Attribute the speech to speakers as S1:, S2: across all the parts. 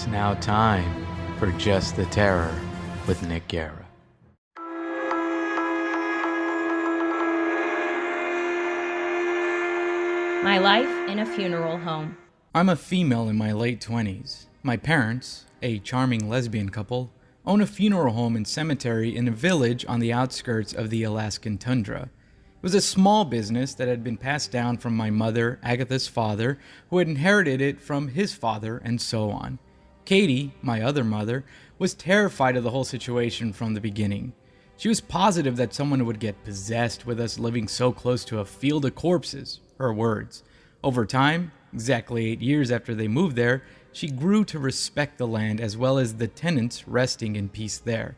S1: It's now time for Just the Terror with Nick Guerra.
S2: My life in a funeral home.
S1: I'm a female in my late 20s. My parents, a charming lesbian couple, own a funeral home and cemetery in a village on the outskirts of the Alaskan tundra. It was a small business that had been passed down from my mother, Agatha's father, who had inherited it from his father, and so on. Katie, my other mother, was terrified of the whole situation from the beginning. She was positive that someone would get possessed with us living so close to a field of corpses, her words. Over time, exactly 8 years after they moved there, she grew to respect the land as well as the tenants resting in peace there.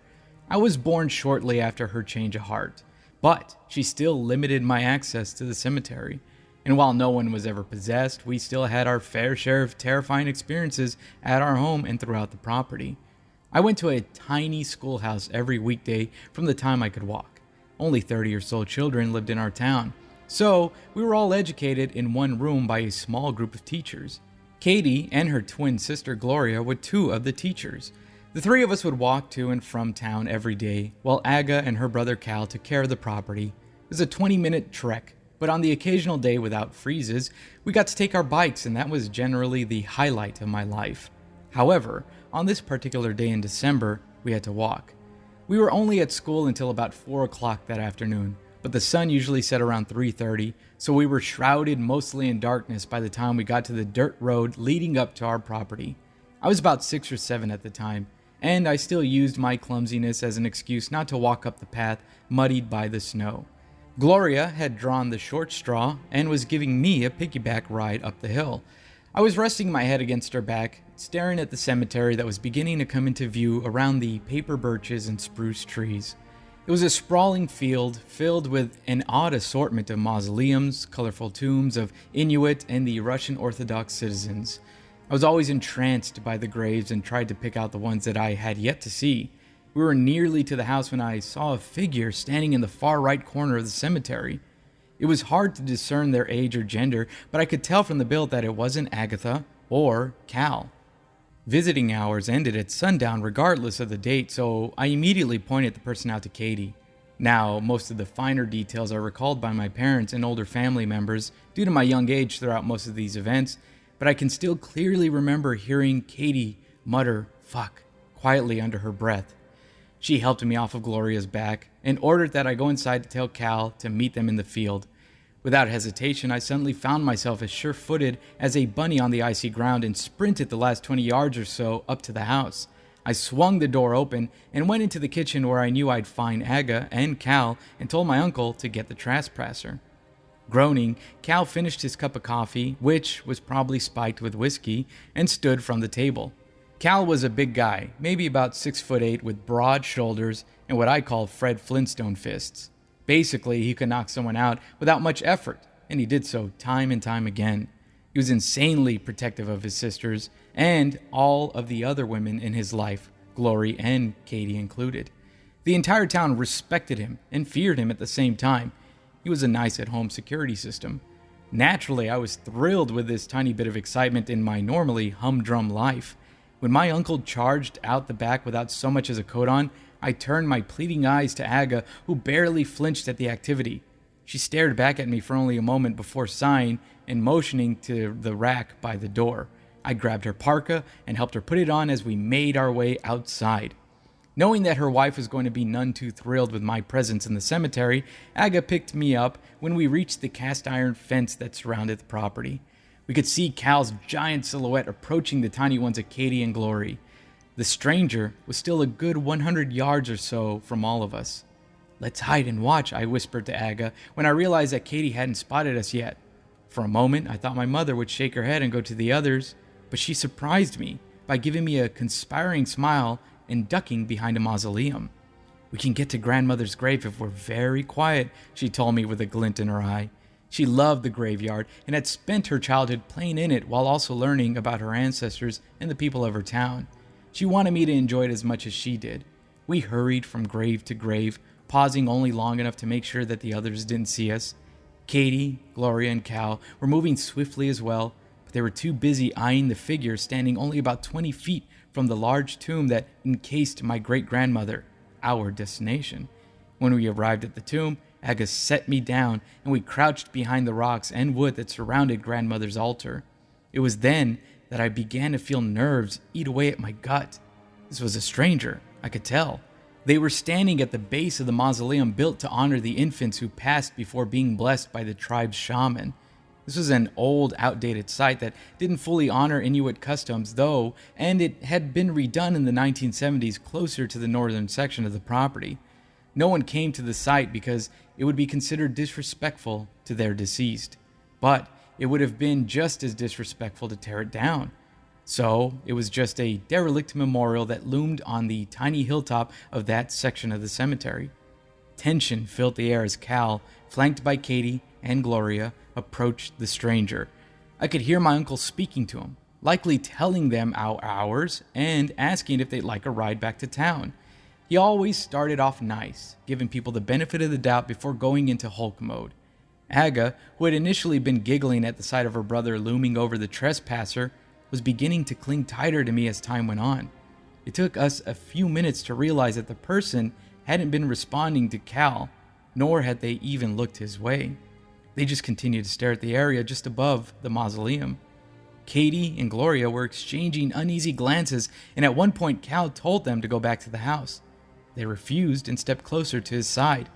S1: I was born shortly after her change of heart, but she still limited my access to the cemetery. And while no one was ever possessed, we still had our fair share of terrifying experiences at our home and throughout the property. I went to a tiny schoolhouse every weekday from the time I could walk. Only 30 or so children lived in our town, so we were all educated in one room by a small group of teachers. Katie and her twin sister Gloria were two of the teachers. The three of us would walk to and from town every day, while Aga and her brother Cal took care of the property. It was a 20-minute trek, but on the occasional day without freezes, we got to take our bikes, and that was generally the highlight of my life. However, on this particular day in December, we had to walk. We were only at school until about 4 o'clock that afternoon, but the sun usually set around 3:30, so we were shrouded mostly in darkness by the time we got to the dirt road leading up to our property. I was about 6 or 7 at the time, and I still used my clumsiness as an excuse not to walk up the path muddied by the snow. Gloria had drawn the short straw and was giving me a piggyback ride up the hill. I was resting my head against her back, staring at the cemetery that was beginning to come into view around the paper birches and spruce trees. It was a sprawling field filled with an odd assortment of mausoleums, colorful tombs of Inuit and the Russian Orthodox citizens. I was always entranced by the graves and tried to pick out the ones that I had yet to see. We were nearly to the house when I saw a figure standing in the far right corner of the cemetery. It was hard to discern their age or gender, but I could tell from the build that it wasn't Agatha or Cal. Visiting hours ended at sundown regardless of the date, so I immediately pointed the person out to Katie. Now, most of the finer details are recalled by my parents and older family members due to my young age throughout most of these events, but I can still clearly remember hearing Katie mutter, "Fuck," quietly under her breath. She helped me off of Gloria's back and ordered that I go inside to tell Cal to meet them in the field. Without hesitation, I suddenly found myself as sure-footed as a bunny on the icy ground and sprinted the last 20 yards or so up to the house. I swung the door open and went into the kitchen where I knew I'd find Aga and Cal and told my uncle to get the trespasser. Groaning, Cal finished his cup of coffee, which was probably spiked with whiskey, and stood from the table. Cal was a big guy, maybe about 6'8", with broad shoulders and what I call Fred Flintstone fists. Basically, he could knock someone out without much effort, and he did so time and time again. He was insanely protective of his sisters and all of the other women in his life, Glory and Katie included. The entire town respected him and feared him at the same time. He was a nice at-home security system. Naturally, I was thrilled with this tiny bit of excitement in my normally humdrum life. When my uncle charged out the back without so much as a coat on, I turned my pleading eyes to Aga, who barely flinched at the activity. She stared back at me for only a moment before sighing and motioning to the rack by the door. I grabbed her parka and helped her put it on as we made our way outside. Knowing that her wife was going to be none too thrilled with my presence in the cemetery, Aga picked me up when we reached the cast iron fence that surrounded the property. We could see Cal's giant silhouette approaching the tiny ones of Katie and Glory. The stranger was still a good 100 yards or so from all of us. "Let's hide and watch," I whispered to Aga when I realized that Katie hadn't spotted us yet. For a moment, I thought my mother would shake her head and go to the others, but she surprised me by giving me a conspiring smile and ducking behind a mausoleum. "We can get to grandmother's grave if we're very quiet," she told me with a glint in her eye. She loved the graveyard and had spent her childhood playing in it while also learning about her ancestors and the people of her town. She wanted me to enjoy it as much as she did. We hurried from grave to grave, pausing only long enough to make sure that the others didn't see us. Katie, Gloria, and Cal were moving swiftly as well, but they were too busy eyeing the figure standing only about 20 feet from the large tomb that encased my great-grandmother, our destination. When we arrived at the tomb, Aga set me down and we crouched behind the rocks and wood that surrounded grandmother's altar. It was then that I began to feel nerves eat away at my gut. This was a stranger, I could tell. They were standing at the base of the mausoleum built to honor the infants who passed before being blessed by the tribe's shaman. This was an old, outdated site that didn't fully honor Inuit customs, though, and it had been redone in the 1970s closer to the northern section of the property. No one came to the site because it would be considered disrespectful to their deceased, but it would have been just as disrespectful to tear it down. So it was just a derelict memorial that loomed on the tiny hilltop of that section of the cemetery. Tension filled the air as Cal, flanked by Katie and Gloria, approached the stranger. I could hear my uncle speaking to him, likely telling them our hours and asking if they'd like a ride back to town. He always started off nice, giving people the benefit of the doubt before going into Hulk mode. Aga, who had initially been giggling at the sight of her brother looming over the trespasser, was beginning to cling tighter to me as time went on. It took us a few minutes to realize that the person hadn't been responding to Cal, nor had they even looked his way. They just continued to stare at the area just above the mausoleum. Katie and Gloria were exchanging uneasy glances, and at one point Cal told them to go back to the house. They refused and stepped closer to his side.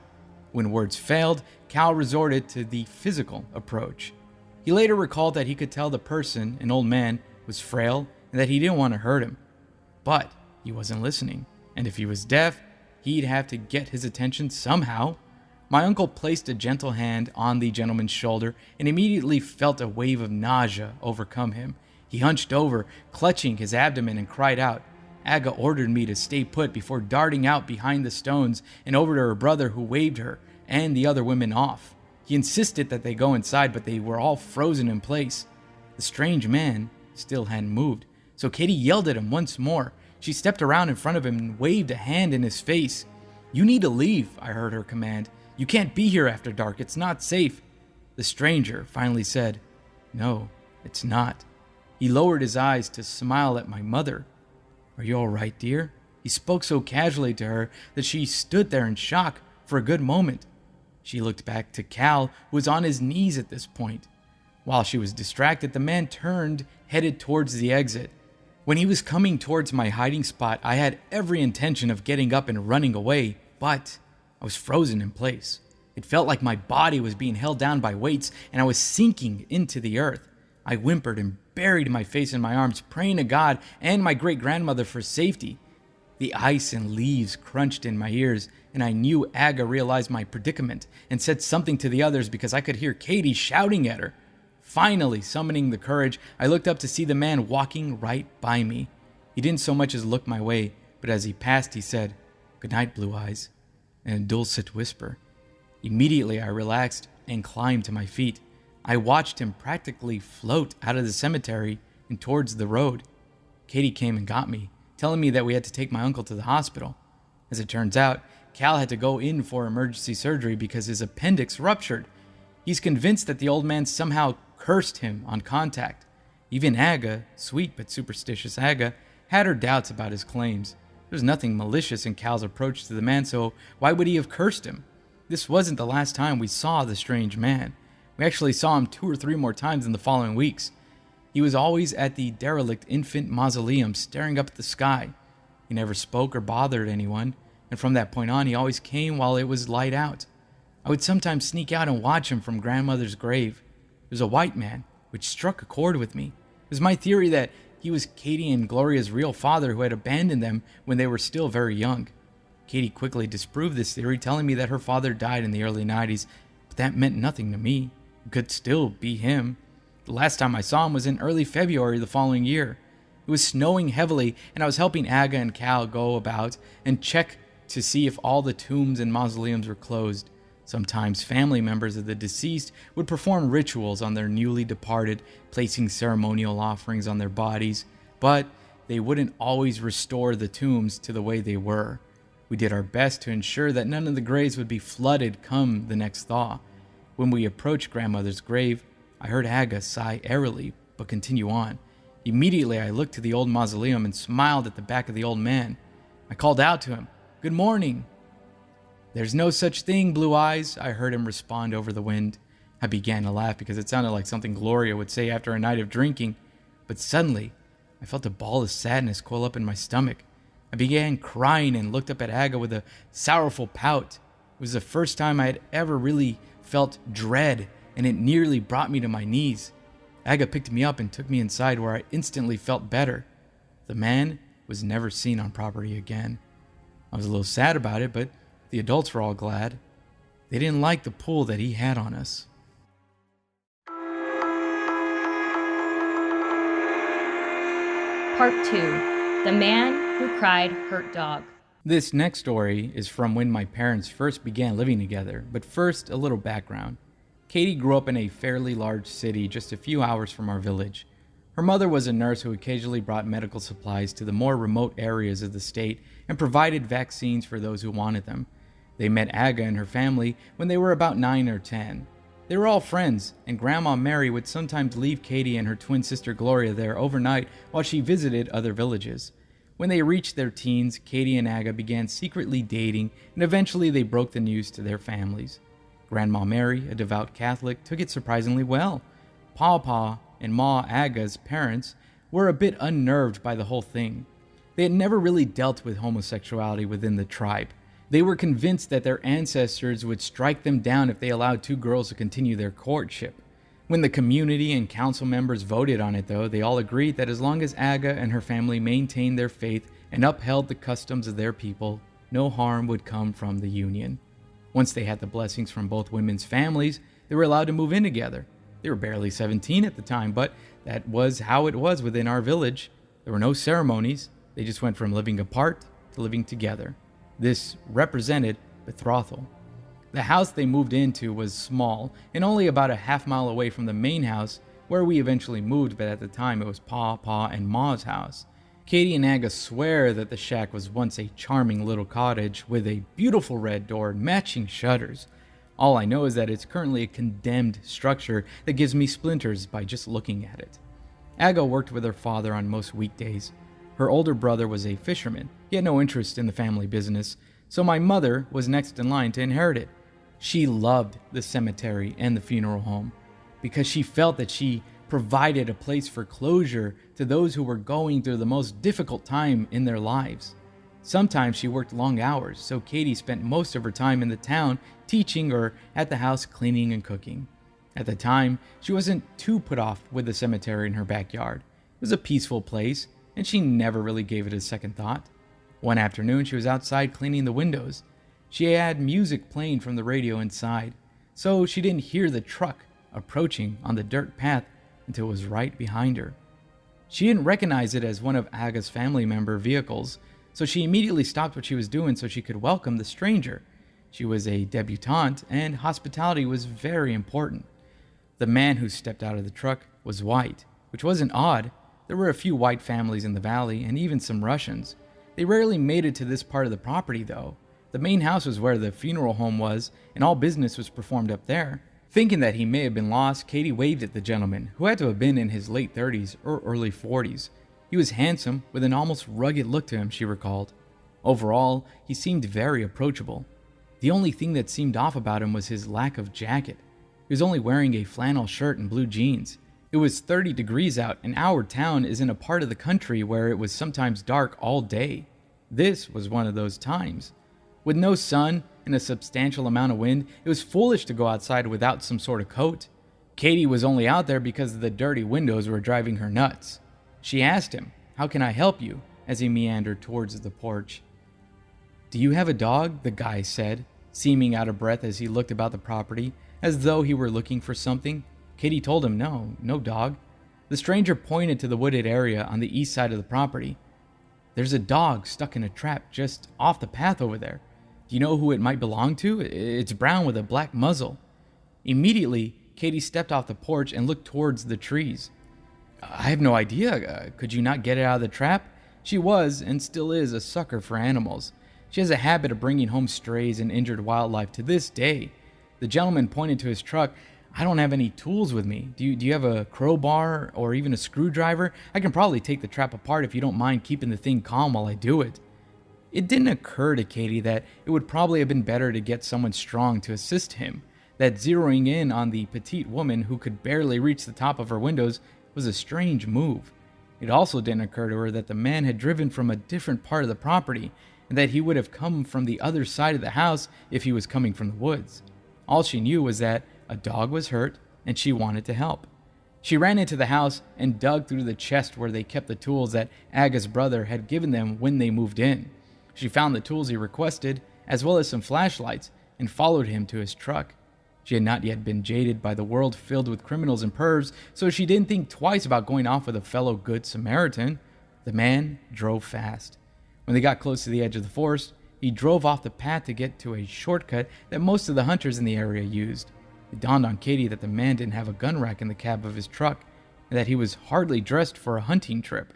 S1: When words failed, Cal resorted to the physical approach. He later recalled that he could tell the person, an old man, was frail and that he didn't want to hurt him. But he wasn't listening, and if he was deaf, he'd have to get his attention somehow. My uncle placed a gentle hand on the gentleman's shoulder and immediately felt a wave of nausea overcome him. He hunched over, clutching his abdomen, and cried out. Aga ordered me to stay put before darting out behind the stones and over to her brother, who waved her and the other women off. He insisted that they go inside, but they were all frozen in place. The strange man still hadn't moved, so Katie yelled at him once more. She stepped around in front of him and waved a hand in his face. "You need to leave," I heard her command. "You can't be here after dark. It's not safe." The stranger finally said, "No, it's not." He lowered his eyes to smile at my mother. "Are you all right, dear?" He spoke so casually to her that she stood there in shock for a good moment. She looked back to Cal, who was on his knees at this point. While she was distracted, the man turned, headed towards the exit. When he was coming towards my hiding spot, I had every intention of getting up and running away, but I was frozen in place. It felt like my body was being held down by weights, and I was sinking into the earth. I whimpered and buried my face in my arms, praying to God and my great-grandmother for safety. The ice and leaves crunched in my ears, and I knew Aga realized my predicament and said something to the others because I could hear Katie shouting at her. Finally, summoning the courage, I looked up to see the man walking right by me. He didn't so much as look my way, but as he passed, he said, "Good night, Blue Eyes," in a dulcet whisper. Immediately, I relaxed and climbed to my feet. I watched him practically float out of the cemetery and towards the road. Katie came and got me, telling me that we had to take my uncle to the hospital. As it turns out, Cal had to go in for emergency surgery because his appendix ruptured. He's convinced that the old man somehow cursed him on contact. Even Aga, sweet but superstitious Aga, had her doubts about his claims. There was nothing malicious in Cal's approach to the man, so why would he have cursed him? This wasn't the last time we saw the strange man. We actually saw him 2 or 3 more times in the following weeks. He was always at the derelict infant mausoleum, staring up at the sky. He never spoke or bothered anyone, and from that point on, he always came while it was light out. I would sometimes sneak out and watch him from grandmother's grave. He was a white man, which struck a chord with me. It was my theory that he was Katie and Gloria's real father who had abandoned them when they were still very young. Katie quickly disproved this theory, telling me that her father died in the early 90s, but that meant nothing to me. It could still be him. The last time I saw him was in early February the following year. It was snowing heavily, and I was helping Aga and Cal go about and check to see if all the tombs and mausoleums were closed. Sometimes family members of the deceased would perform rituals on their newly departed, placing ceremonial offerings on their bodies, but they wouldn't always restore the tombs to the way they were. We did our best to ensure that none of the graves would be flooded come the next thaw. When we approached grandmother's grave, I heard Aga sigh airily, but continue on. Immediately, I looked to the old mausoleum and smiled at the back of the old man. I called out to him, "Good morning." "There's no such thing, Blue Eyes," I heard him respond over the wind. I began to laugh because it sounded like something Gloria would say after a night of drinking. But suddenly, I felt a ball of sadness coil up in my stomach. I began crying and looked up at Aga with a sorrowful pout. It was the first time I had ever really felt dread, and it nearly brought me to my knees. Aga picked me up and took me inside, where I instantly felt better. The man was never seen on property again. I was a little sad about it, but the adults were all glad. They didn't like the pull that he had on us.
S2: Part 2. The Man Who Cried Hurt Dog.
S1: This next story is from when my parents first began living together, but first, a little background. Katie grew up in a fairly large city just a few hours from our village. Her mother was a nurse who occasionally brought medical supplies to the more remote areas of the state and provided vaccines for those who wanted them. They met Aga and her family when they were about 9 or 10. They were all friends, and Grandma Mary would sometimes leave Katie and her twin sister Gloria there overnight while she visited other villages. When they reached their teens, Katie and Aga began secretly dating, and eventually they broke the news to their families. Grandma Mary, a devout Catholic, took it surprisingly well. Pawpaw and Ma Aga's parents were a bit unnerved by the whole thing. They had never really dealt with homosexuality within the tribe. They were convinced that their ancestors would strike them down if they allowed two girls to continue their courtship. When the community and council members voted on it, though, they all agreed that as long as Aga and her family maintained their faith and upheld the customs of their people, no harm would come from the union. Once they had the blessings from both women's families, they were allowed to move in together. They were barely 17 at the time, but that was how it was within our village. There were no ceremonies. They just went from living apart to living together. This represented betrothal. The house they moved into was small and only about a half-mile away from the main house where we eventually moved, but at the time it was Pa and Ma's house. Katie and Aga swear that the shack was once a charming little cottage with a beautiful red door and matching shutters. All I know is that it's currently a condemned structure that gives me splinters by just looking at it. Aga worked with her father on most weekdays. Her older brother was a fisherman. He had no interest in the family business, so my mother was next in line to inherit it. She loved the cemetery and the funeral home because she felt that she provided a place for closure to those who were going through the most difficult time in their lives. Sometimes she worked long hours, so Katie spent most of her time in the town teaching or at the house cleaning and cooking. At the time, she wasn't too put off with the cemetery in her backyard. It was a peaceful place, and she never really gave it a second thought. One afternoon, she was outside cleaning the windows. She had music playing from the radio inside, so she didn't hear the truck approaching on the dirt path until it was right behind her. She didn't recognize it as one of Aga's family member vehicles, so she immediately stopped what she was doing so she could welcome the stranger. She was a debutante, and hospitality was very important. The man who stepped out of the truck was white, which wasn't odd. There were a few white families in the valley, and even some Russians. They rarely made it to this part of the property, though. The main house was where the funeral home was, and all business was performed up there. Thinking that he may have been lost, Katie waved at the gentleman, who had to have been in his late 30s or early 40s. He was handsome, with an almost rugged look to him, she recalled. Overall, he seemed very approachable. The only thing that seemed off about him was his lack of jacket. He was only wearing a flannel shirt and blue jeans. It was 30 degrees out, and our town is in a part of the country where it was sometimes dark all day. This was one of those times. With no sun and a substantial amount of wind, it was foolish to go outside without some sort of coat. Katie was only out there because the dirty windows were driving her nuts. She asked him, "How can I help you?" as he meandered towards the porch. "Do you have a dog?" the guy said, seeming out of breath as he looked about the property, as though he were looking for something. Katie told him no dog. The stranger pointed to the wooded area on the east side of the property. "There's a dog stuck in a trap just off the path over there. Do you know who it might belong to? It's brown with a black muzzle." Immediately, Katie stepped off the porch and looked towards the trees. "I have no idea. Could you not get it out of the trap?" She was, and still is, a sucker for animals. She has a habit of bringing home strays and injured wildlife to this day. The gentleman pointed to his truck. I don't have any tools with me. Do you have a crowbar or even a screwdriver? I can probably take the trap apart if you don't mind keeping the thing calm while I do it." It didn't occur to Katie that it would probably have been better to get someone strong to assist him, that zeroing in on the petite woman who could barely reach the top of her windows was a strange move. It also didn't occur to her that the man had driven from a different part of the property, and that he would have come from the other side of the house if he was coming from the woods. All she knew was that a dog was hurt, and she wanted to help. She ran into the house and dug through the chest where they kept the tools that Aga's brother had given them when they moved in. She found the tools he requested, as well as some flashlights, and followed him to his truck. She had not yet been jaded by the world filled with criminals and pervs, so she didn't think twice about going off with a fellow Good Samaritan. The man drove fast. When they got close to the edge of the forest, he drove off the path to get to a shortcut that most of the hunters in the area used. It dawned on Katie that the man didn't have a gun rack in the cab of his truck, and that he was hardly dressed for a hunting trip.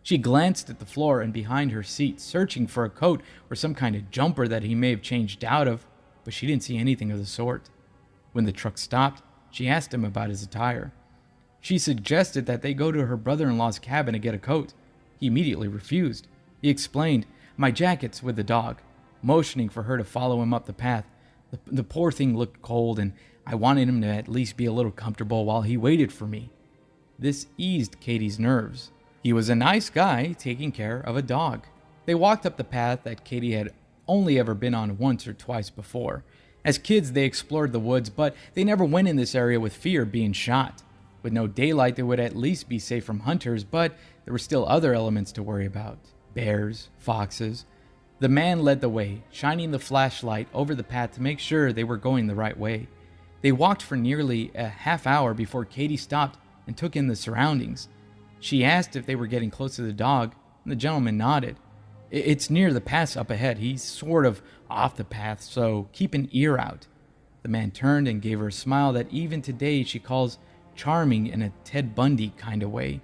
S1: She glanced at the floor and behind her seat, searching for a coat or some kind of jumper that he may have changed out of, but she didn't see anything of the sort. When the truck stopped, she asked him about his attire. She suggested that they go to her brother-in-law's cabin to get a coat. He immediately refused. He explained, "My jacket's with the dog," motioning for her to follow him up the path. The poor thing looked cold, and I wanted him to at least be a little comfortable while he waited for me. This eased Katie's nerves. He was a nice guy taking care of a dog. They walked up the path that Katie had only ever been on once or twice before. As kids, they explored the woods, but they never went in this area with fear of being shot. With no daylight, they would at least be safe from hunters, but there were still other elements to worry about. Bears, foxes. The man led the way, shining the flashlight over the path to make sure they were going the right way. They walked for nearly a half hour before Katie stopped and took in the surroundings. She asked if they were getting close to the dog, and the gentleman nodded. "It's near the pass up ahead. He's sort of off the path, so keep an ear out." The man turned and gave her a smile that even today she calls charming in a Ted Bundy kind of way.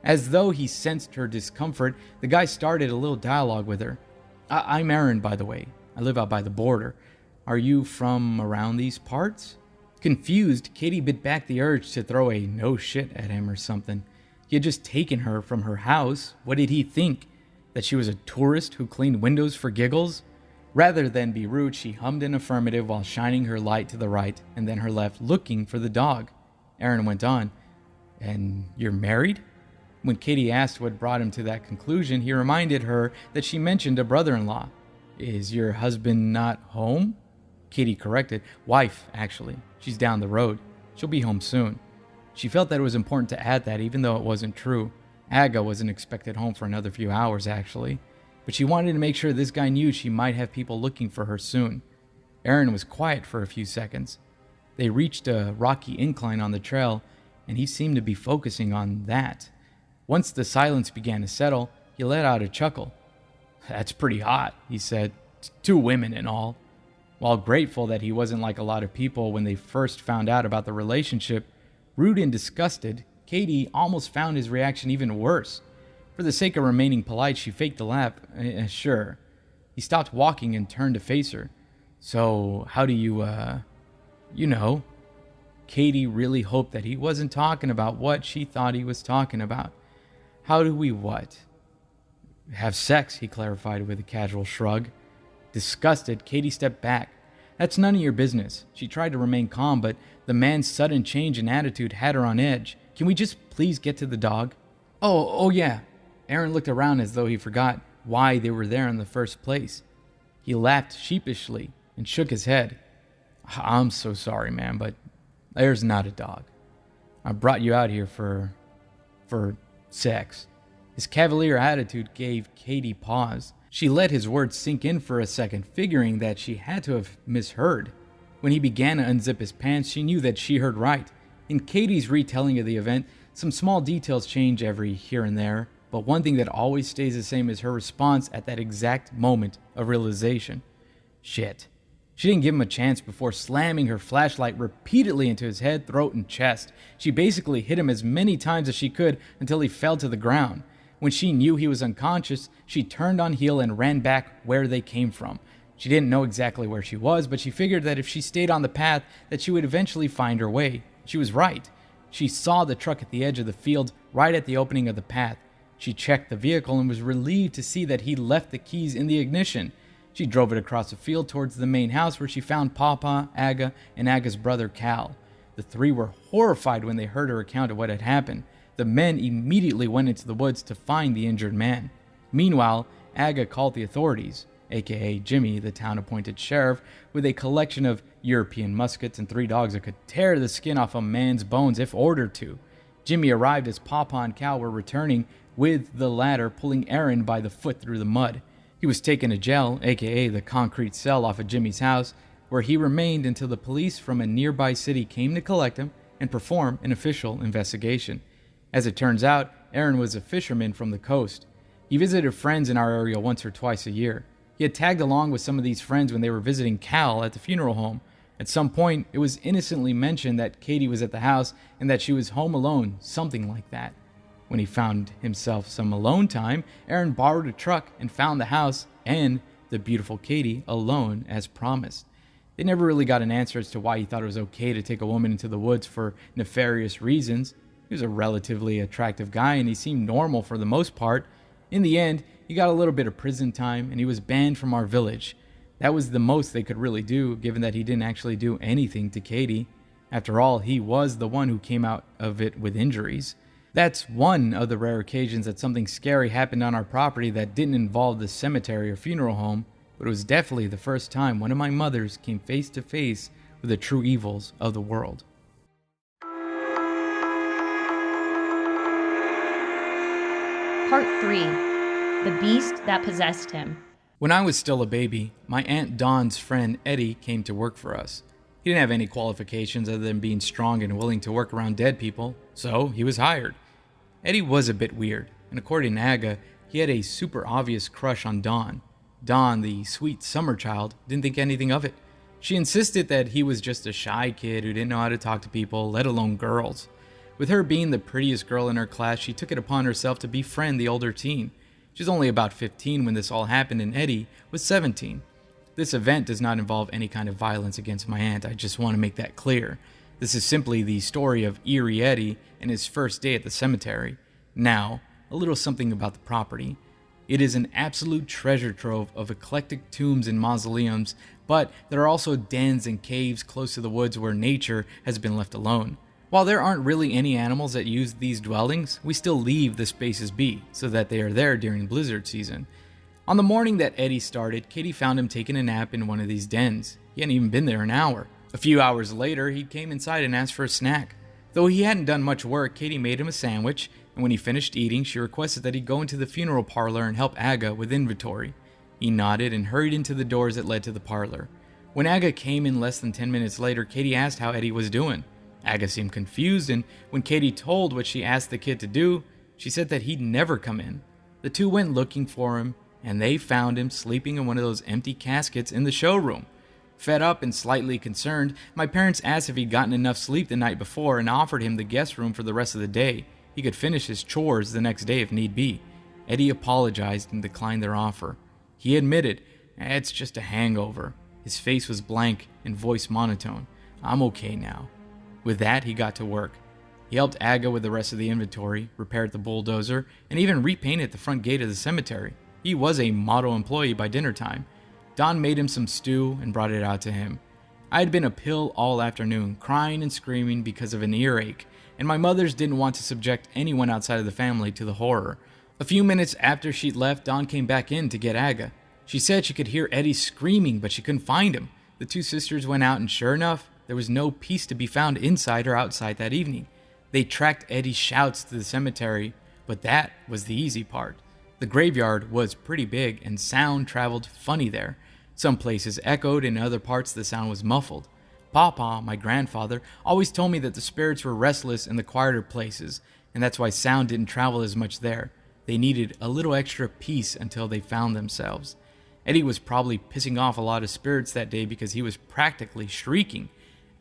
S1: As though he sensed her discomfort, the guy started a little dialogue with her. I'm Aaron, by the way. I live out by the border. Are you from around these parts?" Confused, Katie bit back the urge to throw a no shit at him or something. He had just taken her from her house. What did he think? That she was a tourist who cleaned windows for giggles? Rather than be rude, she hummed an affirmative while shining her light to the right and then her left, looking for the dog. Aaron went on, "And you're married?" When Katie asked what brought him to that conclusion, he reminded her that she mentioned a brother-in-law. "Is your husband not home?" Katie corrected. "Wife, actually. She's down the road. She'll be home soon." She felt that it was important to add that, even though it wasn't true. Aga wasn't expected home for another few hours, actually. But she wanted to make sure this guy knew she might have people looking for her soon. Aaron was quiet for a few seconds. They reached a rocky incline on the trail, and he seemed to be focusing on that. Once the silence began to settle, he let out a chuckle. "That's pretty hot," he said. "Two women and all." While grateful that he wasn't like a lot of people when they first found out about the relationship, rude and disgusted, Katie almost found his reaction even worse. For the sake of remaining polite, she faked a laugh. Sure." He stopped walking and turned to face her. "So, how do you, you know?" Katie really hoped that he wasn't talking about what she thought he was talking about. "How do we what?" "Have sex," he clarified with a casual shrug. Disgusted, Katie stepped back. "That's none of your business." She tried to remain calm, but the man's sudden change in attitude had her on edge. "Can we just please get to the dog?" Oh yeah." Aaron looked around as though he forgot why they were there in the first place. He laughed sheepishly and shook his head. "I'm so sorry, man, but there's not a dog. I brought you out here for sex." His cavalier attitude gave Katie pause. She let his words sink in for a second, figuring that she had to have misheard. When he began to unzip his pants, she knew that she heard right. In Katie's retelling of the event, some small details change every here and there, but one thing that always stays the same is her response at that exact moment of realization. Shit. She didn't give him a chance before slamming her flashlight repeatedly into his head, throat, and chest. She basically hit him as many times as she could until he fell to the ground. When she knew he was unconscious, she turned on heel and ran back where they came from. She didn't know exactly where she was, but she figured that if she stayed on the path, that she would eventually find her way. She was right. She saw the truck at the edge of the field, right at the opening of the path. She checked the vehicle and was relieved to see that he left the keys in the ignition. She drove it across the field towards the main house where she found Papa, Aga, and Aga's brother Cal. The three were horrified when they heard her account of what had happened. The men immediately went into the woods to find the injured man. Meanwhile, Aga called the authorities, aka Jimmy, the town-appointed sheriff, with a collection of European muskets and 3 dogs that could tear the skin off a man's bones if ordered to. Jimmy arrived as Papa and Cal were returning, with the latter pulling Aaron by the foot through the mud. He was taken to jail, aka the concrete cell off of Jimmy's house, where he remained until the police from a nearby city came to collect him and perform an official investigation. As it turns out, Aaron was a fisherman from the coast. He visited friends in our area once or twice a year. He had tagged along with some of these friends when they were visiting Cal at the funeral home. At some point, it was innocently mentioned that Katie was at the house and that she was home alone, something like that. When he found himself some alone time, Aaron borrowed a truck and found the house and the beautiful Katie alone as promised. They never really got an answer as to why he thought it was okay to take a woman into the woods for nefarious reasons. He was a relatively attractive guy and he seemed normal for the most part. In the end, he got a little bit of prison time and he was banned from our village. That was the most they could really do, given that he didn't actually do anything to Katie. After all, he was the one who came out of it with injuries. That's one of the rare occasions that something scary happened on our property that didn't involve the cemetery or funeral home, but it was definitely the first time one of my mothers came face to face with the true evils of the world.
S2: Part 3. The Beast That Possessed Him.
S1: When I was still a baby, my Aunt Dawn's friend Eddie came to work for us. He didn't have any qualifications other than being strong and willing to work around dead people, so he was hired. Eddie was a bit weird, and according to Aga, he had a super obvious crush on Dawn. Dawn, the sweet summer child, didn't think anything of it. She insisted that he was just a shy kid who didn't know how to talk to people, let alone girls. With her being the prettiest girl in her class, she took it upon herself to befriend the older teen. She was only about 15 when this all happened, and Eddie was 17. This event does not involve any kind of violence against my aunt, I just want to make that clear. This is simply the story of Eerie Eddie and his first day at the cemetery. Now, a little something about the property. It is an absolute treasure trove of eclectic tombs and mausoleums, but there are also dens and caves close to the woods where nature has been left alone. While there aren't really any animals that use these dwellings, we still leave the spaces be, so that they are there during blizzard season. On the morning that Eddie started, Katie found him taking a nap in one of these dens. He hadn't even been there an hour. A few hours later, he came inside and asked for a snack. Though he hadn't done much work, Katie made him a sandwich, and when he finished eating, she requested that he go into the funeral parlor and help Aga with inventory. He nodded and hurried into the doors that led to the parlor. When Aga came in less than 10 minutes later, Katie asked how Eddie was doing. Aga seemed confused, and when Katie told what she asked the kid to do, she said that he'd never come in. The two went looking for him, and they found him sleeping in one of those empty caskets in the showroom. Fed up and slightly concerned, my parents asked if he'd gotten enough sleep the night before and offered him the guest room for the rest of the day. He could finish his chores the next day if need be. Eddie apologized and declined their offer. He admitted, "It's just a hangover." His face was blank and voice monotone. "I'm okay now." With that, he got to work. He helped Aga with the rest of the inventory, repaired the bulldozer, and even repainted the front gate of the cemetery. He was a model employee by dinner time. Don made him some stew and brought it out to him. I had been a pill all afternoon, crying and screaming because of an earache, and my mothers didn't want to subject anyone outside of the family to the horror. A few minutes after she'd left, Dawn came back in to get Aga. She said she could hear Eddie screaming, but she couldn't find him. The two sisters went out, and sure enough, there was no peace to be found inside or outside that evening. They tracked Eddie's shouts to the cemetery, but that was the easy part. The graveyard was pretty big, and sound traveled funny there. Some places echoed, and in other parts the sound was muffled. Papa, my grandfather, always told me that the spirits were restless in the quieter places, and that's why sound didn't travel as much there. They needed a little extra peace until they found themselves. Eddie was probably pissing off a lot of spirits that day because he was practically shrieking.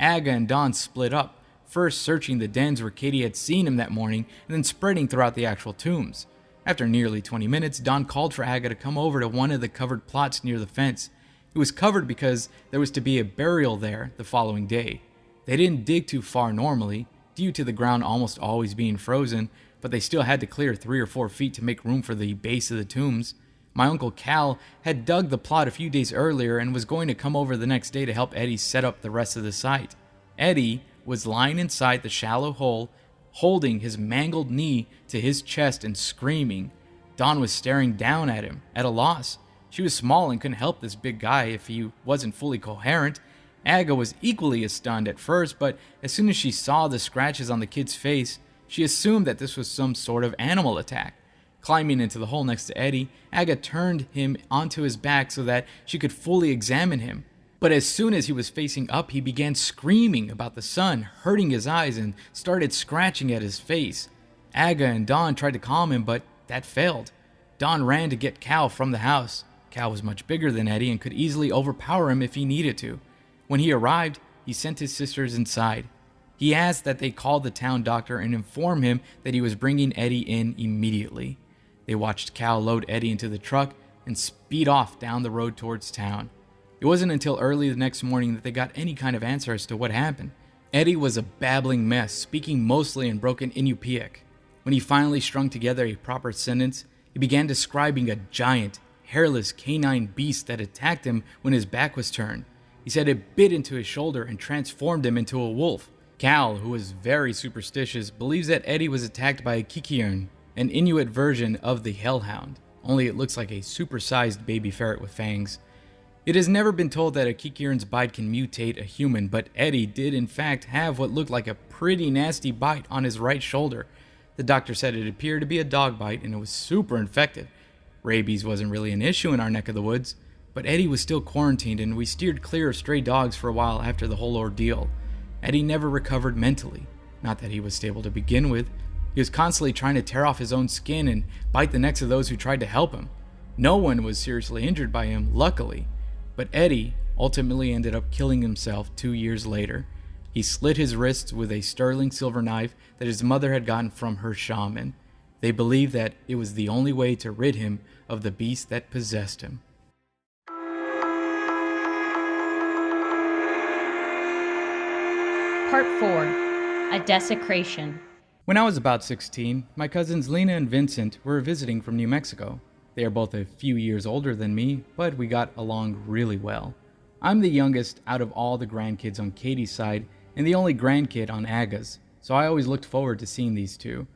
S1: Aga and Don split up, first searching the dens where Katie had seen him that morning, and then spreading throughout the actual tombs. After nearly 20 minutes, Don called for Aga to come over to one of the covered plots near the fence. It was covered because there was to be a burial there the following day. They didn't dig too far normally, due to the ground almost always being frozen, but they still had to clear 3 or 4 feet to make room for the base of the tombs. My uncle Cal had dug the plot a few days earlier and was going to come over the next day to help Eddie set up the rest of the site. Eddie was lying inside the shallow hole, holding his mangled knee to his chest and screaming. Dawn was staring down at him, at a loss. She was small and couldn't help this big guy if he wasn't fully coherent. Aga was equally as stunned at first, but as soon as she saw the scratches on the kid's face, she assumed that this was some sort of animal attack. Climbing into the hole next to Eddie, Aga turned him onto his back so that she could fully examine him. But as soon as he was facing up, he began screaming about the sun, hurting his eyes, and started scratching at his face. Aga and Dawn tried to calm him, but that failed. Dawn ran to get Cal from the house. Cal was much bigger than Eddie and could easily overpower him if he needed to. When he arrived, he sent his sisters inside. He asked that they call the town doctor and inform him that he was bringing Eddie in immediately. They watched Cal load Eddie into the truck and speed off down the road towards town. It wasn't until early the next morning that they got any kind of answer as to what happened. Eddie was a babbling mess, speaking mostly in broken Inupiaq. When he finally strung together a proper sentence, he began describing a giant, hairless canine beast that attacked him when his back was turned. He said it bit into his shoulder and transformed him into a wolf. Cal, who is very superstitious, believes that Eddie was attacked by a kikiern, an Inuit version of the hellhound, only it looks like a supersized baby ferret with fangs. It has never been told that a kikiern's bite can mutate a human, but Eddie did in fact have what looked like a pretty nasty bite on his right shoulder. The doctor said it appeared to be a dog bite and it was super infected. Rabies wasn't really an issue in our neck of the woods, but Eddie was still quarantined and we steered clear of stray dogs for a while after the whole ordeal. Eddie never recovered mentally. Not that he was stable to begin with. He was constantly trying to tear off his own skin and bite the necks of those who tried to help him. No one was seriously injured by him, luckily. But Eddie ultimately ended up killing himself 2 years later. He slit his wrists with a sterling silver knife that his mother had gotten from her shaman. They believed that it was the only way to rid him of the beast that possessed him.
S2: Part 4. A Desecration.
S1: When I was about 16, my cousins Lena and Vincent were visiting from New Mexico. They are both a few years older than me, but we got along really well. I'm the youngest out of all the grandkids on Katie's side and the only grandkid on Aga's, so I always looked forward to seeing these two.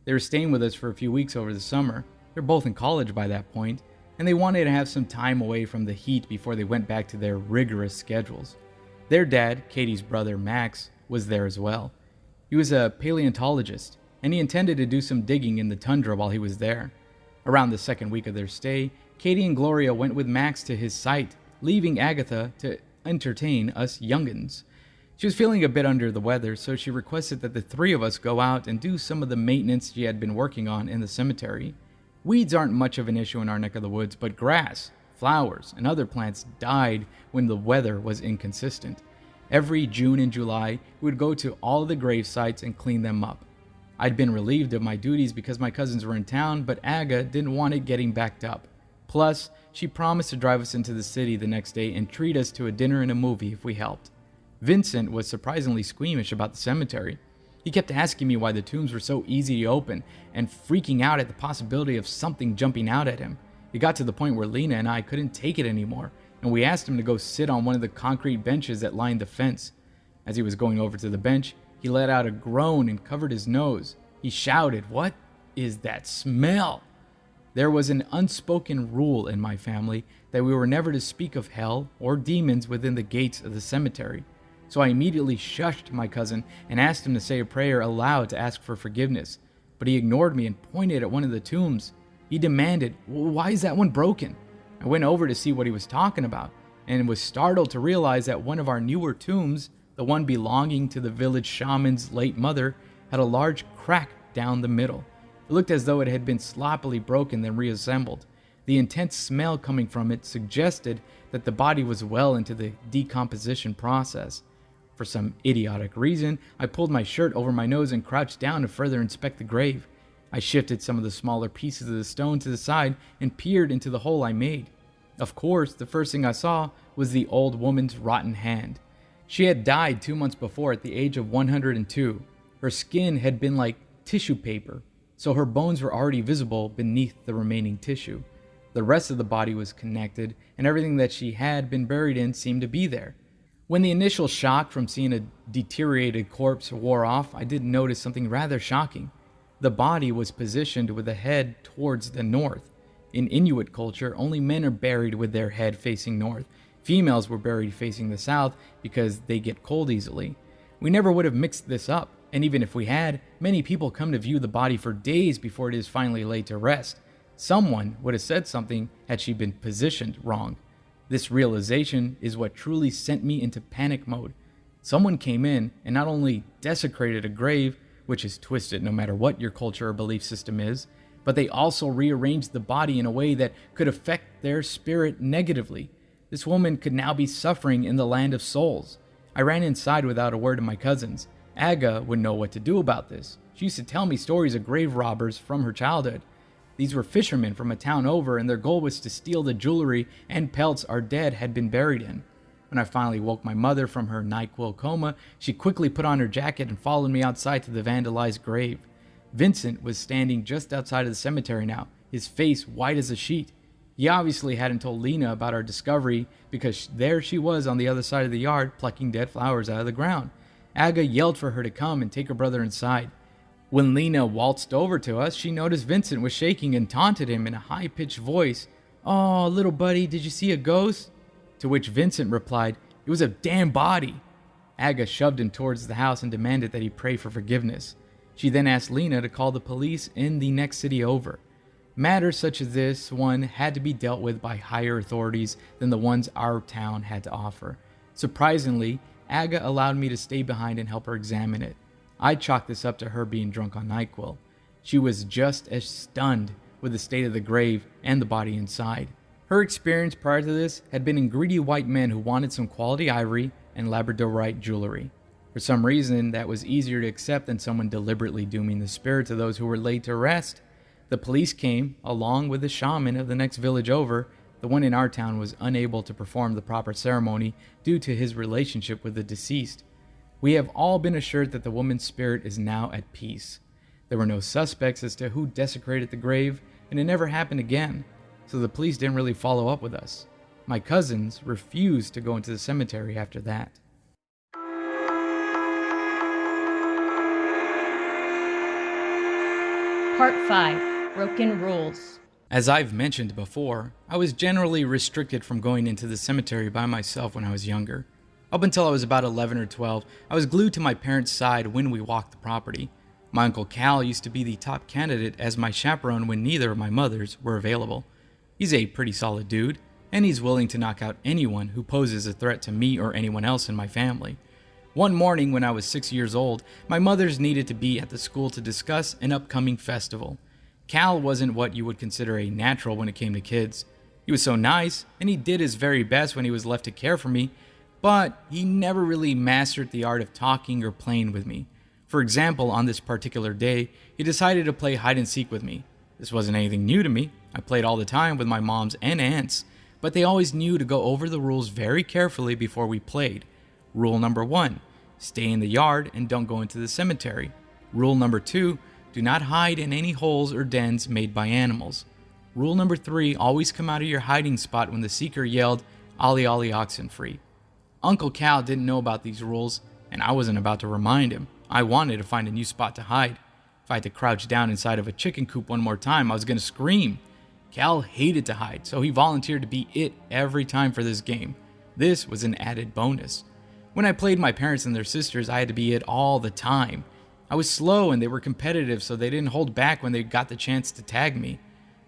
S1: They were staying with us for a few weeks over the summer. They're both in college by that point, and they wanted to have some time away from the heat before they went back to their rigorous schedules. Their dad, Katie's brother Max, was there as well. He was a paleontologist, and he intended to do some digging in the tundra while he was there. Around the second week of their stay, Katie and Gloria went with Max to his site, leaving Agatha to entertain us youngins. She was feeling a bit under the weather, so she requested that the three of us go out and do some of the maintenance she had been working on in the cemetery. Weeds aren't much of an issue in our neck of the woods, but grass, flowers, and other plants died when the weather was inconsistent. Every June and July, we would go to all of the grave sites and clean them up. I'd been relieved of my duties because my cousins were in town, but Aga didn't want it getting backed up. Plus, she promised to drive us into the city the next day and treat us to a dinner and a movie if we helped. Vincent was surprisingly squeamish about the cemetery. He kept asking me why the tombs were so easy to open and freaking out at the possibility of something jumping out at him. It got to the point where Lena and I couldn't take it anymore, and we asked him to go sit on one of the concrete benches that lined the fence. As he was going over to the bench, he let out a groan and covered his nose. He shouted, "What is that smell?" There was an unspoken rule in my family that we were never to speak of hell or demons within the gates of the cemetery. So I immediately shushed my cousin and asked him to say a prayer aloud to ask for forgiveness. But he ignored me and pointed at one of the tombs. He demanded, "Why is that one broken?" I went over to see what he was talking about and was startled to realize that one of our newer tombs, the one belonging to the village shaman's late mother, had a large crack down the middle. It looked as though it had been sloppily broken then reassembled. The intense smell coming from it suggested that the body was well into the decomposition process. For some idiotic reason, I pulled my shirt over my nose and crouched down to further inspect the grave. I shifted some of the smaller pieces of the stone to the side and peered into the hole I made. Of course, the first thing I saw was the old woman's rotten hand. She had died 2 months before at the age of 102. Her skin had been like tissue paper, so her bones were already visible beneath the remaining tissue. The rest of the body was connected, and everything that she had been buried in seemed to be there. When the initial shock from seeing a deteriorated corpse wore off, I did notice something rather shocking. The body was positioned with the head towards the north. In Inuit culture, only men are buried with their head facing north. Females were buried facing the south because they get cold easily. We never would have mixed this up, and even if we had, many people come to view the body for days before it is finally laid to rest. Someone would have said something had she been positioned wrong. This realization is what truly sent me into panic mode. Someone came in and not only desecrated a grave, which is twisted no matter what your culture or belief system is, but they also rearranged the body in a way that could affect their spirit negatively. This woman could now be suffering in the land of souls. I ran inside without a word to my cousins. Aga would know what to do about this. She used to tell me stories of grave robbers from her childhood. These were fishermen from a town over, and their goal was to steal the jewelry and pelts our dead had been buried in. When I finally woke my mother from her NyQuil coma, she quickly put on her jacket and followed me outside to the vandalized grave. Vincent was standing just outside of the cemetery now, his face white as a sheet. He obviously hadn't told Lena about our discovery because there she was on the other side of the yard plucking dead flowers out of the ground. Aga yelled for her to come and take her brother inside. When Lena waltzed over to us, she noticed Vincent was shaking and taunted him in a high-pitched voice. "Oh, little buddy, did you see a ghost?" To which Vincent replied, "It was a damn body." Aga shoved him towards the house and demanded that he pray for forgiveness. She then asked Lena to call the police in the next city over. Matters such as this one had to be dealt with by higher authorities than the ones our town had to offer. Surprisingly, Aga allowed me to stay behind and help her examine it. I chalked this up to her being drunk on NyQuil. She was just as stunned with the state of the grave and the body inside. Her experience prior to this had been in greedy white men who wanted some quality ivory and labradorite jewelry. For some reason, that was easier to accept than someone deliberately dooming the spirits of those who were laid to rest. The police came, along with the shaman of the next village over. The one in our town was unable to perform the proper ceremony due to his relationship with the deceased. We have all been assured that the woman's spirit is now at peace. There were no suspects as to who desecrated the grave, and it never happened again, so the police didn't really follow up with us. My cousins refused to go into the cemetery after that.
S2: Part 5. Broken Rules.
S1: As I've mentioned before, I was generally restricted from going into the cemetery by myself when I was younger. Up until I was about 11 or 12, I was glued to my parents' side when we walked the property. My Uncle Cal used to be the top candidate as my chaperone when neither of my mothers were available. He's a pretty solid dude, and he's willing to knock out anyone who poses a threat to me or anyone else in my family. One morning when I was 6 years old, my mothers needed to be at the school to discuss an upcoming festival. Cal wasn't what you would consider a natural when it came to kids. He was so nice, and he did his very best when he was left to care for me, but he never really mastered the art of talking or playing with me. For example, on this particular day, he decided to play hide and seek with me. This wasn't anything new to me. I played all the time with my moms and aunts, but they always knew to go over the rules very carefully before we played. Rule number 1, stay in the yard and don't go into the cemetery. Rule number 2, do not hide in any holes or dens made by animals. Rule number 3, always come out of your hiding spot when the seeker yelled, "Ollie Ollie Oxenfree." Uncle Cal didn't know about these rules, and I wasn't about to remind him. I wanted to find a new spot to hide. If I had to crouch down inside of a chicken coop one more time, I was going to scream. Cal hated to hide, so he volunteered to be it every time for this game. This was an added bonus. When I played my parents and their sisters, I had to be it all the time. I was slow and they were competitive, so they didn't hold back when they got the chance to tag me.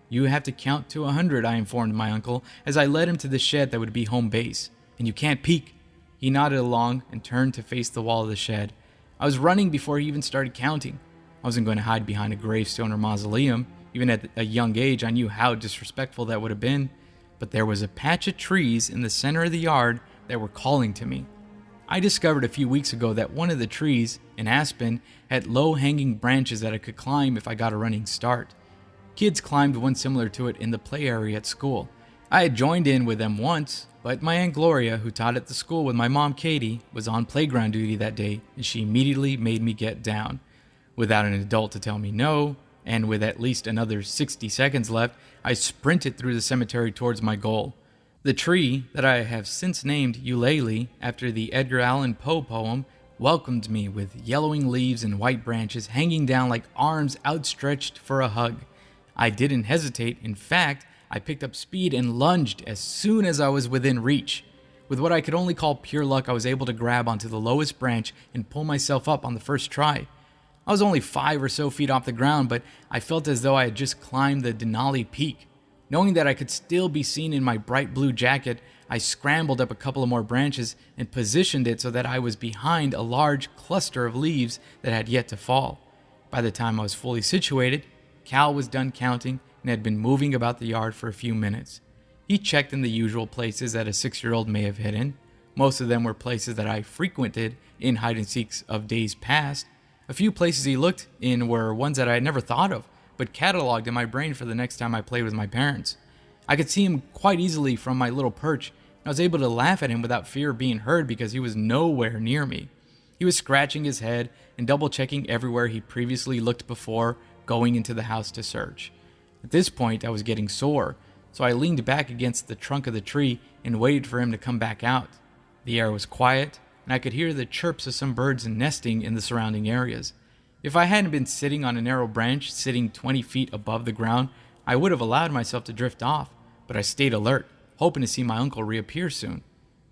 S1: "You have to count to 100, I informed my uncle, as I led him to the shed that would be home base. "And you can't peek." He nodded along and turned to face the wall of the shed. I was running before he even started counting. I wasn't going to hide behind a gravestone or mausoleum. Even at a young age, I knew how disrespectful that would have been. But there was a patch of trees in the center of the yard that were calling to me. I discovered a few weeks ago that one of the trees, an aspen, had low-hanging branches that I could climb if I got a running start. Kids climbed one similar to it in the play area at school. I had joined in with them once, but my Aunt Gloria, who taught at the school with my mom Katie, was on playground duty that day, and she immediately made me get down. Without an adult to tell me no, and with at least another 60 seconds left, I sprinted through the cemetery towards my goal. The tree, that I have since named Eulalie after the Edgar Allan Poe poem, welcomed me with yellowing leaves and white branches hanging down like arms outstretched for a hug. I didn't hesitate. In fact, I picked up speed and lunged as soon as I was within reach. With what I could only call pure luck, I was able to grab onto the lowest branch and pull myself up on the first try. I was only 5 or so feet off the ground, but I felt as though I had just climbed the Denali Peak. Knowing that I could still be seen in my bright blue jacket, I scrambled up a couple of more branches and positioned it so that I was behind a large cluster of leaves that had yet to fall. By the time I was fully situated, Cal was done counting and had been moving about the yard for a few minutes. He checked in the usual places that a 6-year-old may have hidden. Most of them were places that I frequented in hide-and-seeks of days past. A few places he looked in were ones that I had never thought of, but cataloged in my brain for the next time I played with my parents. I could see him quite easily from my little perch, and I was able to laugh at him without fear of being heard because he was nowhere near me. He was scratching his head and double-checking everywhere he previously looked before going into the house to search. At this point, I was getting sore, so I leaned back against the trunk of the tree and waited for him to come back out. The air was quiet, and I could hear the chirps of some birds nesting in the surrounding areas. If I hadn't been sitting on a narrow branch, sitting 20 feet above the ground, I would have allowed myself to drift off, but I stayed alert, hoping to see my uncle reappear soon.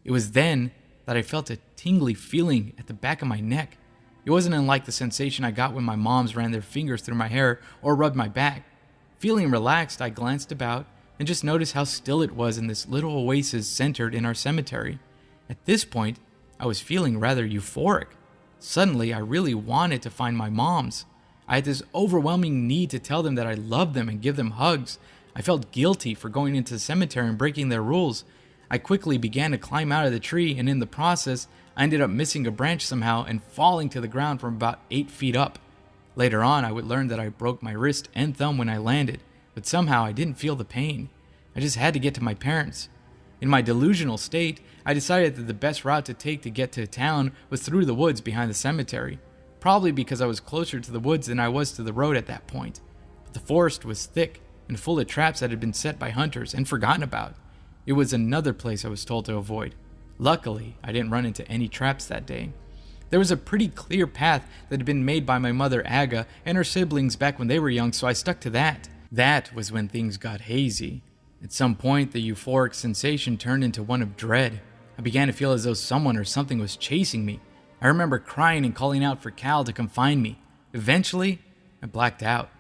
S1: It was then that I felt a tingly feeling at the back of my neck. It wasn't unlike the sensation I got when my moms ran their fingers through my hair or rubbed my back. Feeling relaxed, I glanced about and just noticed how still it was in this little oasis centered in our cemetery. At this point, I was feeling rather euphoric. Suddenly, I really wanted to find my moms. I had this overwhelming need to tell them that I loved them and give them hugs. I felt guilty for going into the cemetery and breaking their rules. I quickly began to climb out of the tree, and in the process, I ended up missing a branch somehow and falling to the ground from about 8 feet up. Later on, I would learn that I broke my wrist and thumb when I landed, but somehow I didn't feel the pain. I just had to get to my parents. In my delusional state, I decided that the best route to take to get to town was through the woods behind the cemetery, probably because I was closer to the woods than I was to the road at that point. But the forest was thick and full of traps that had been set by hunters and forgotten about. It was another place I was told to avoid. Luckily, I didn't run into any traps that day. There was a pretty clear path that had been made by my mother Aga and her siblings back when they were young, so I stuck to that. That was when things got hazy. At some point, the euphoric sensation turned into one of dread. I began to feel as though someone or something was chasing me. I remember crying and calling out for Cal to come find me. Eventually, I blacked out.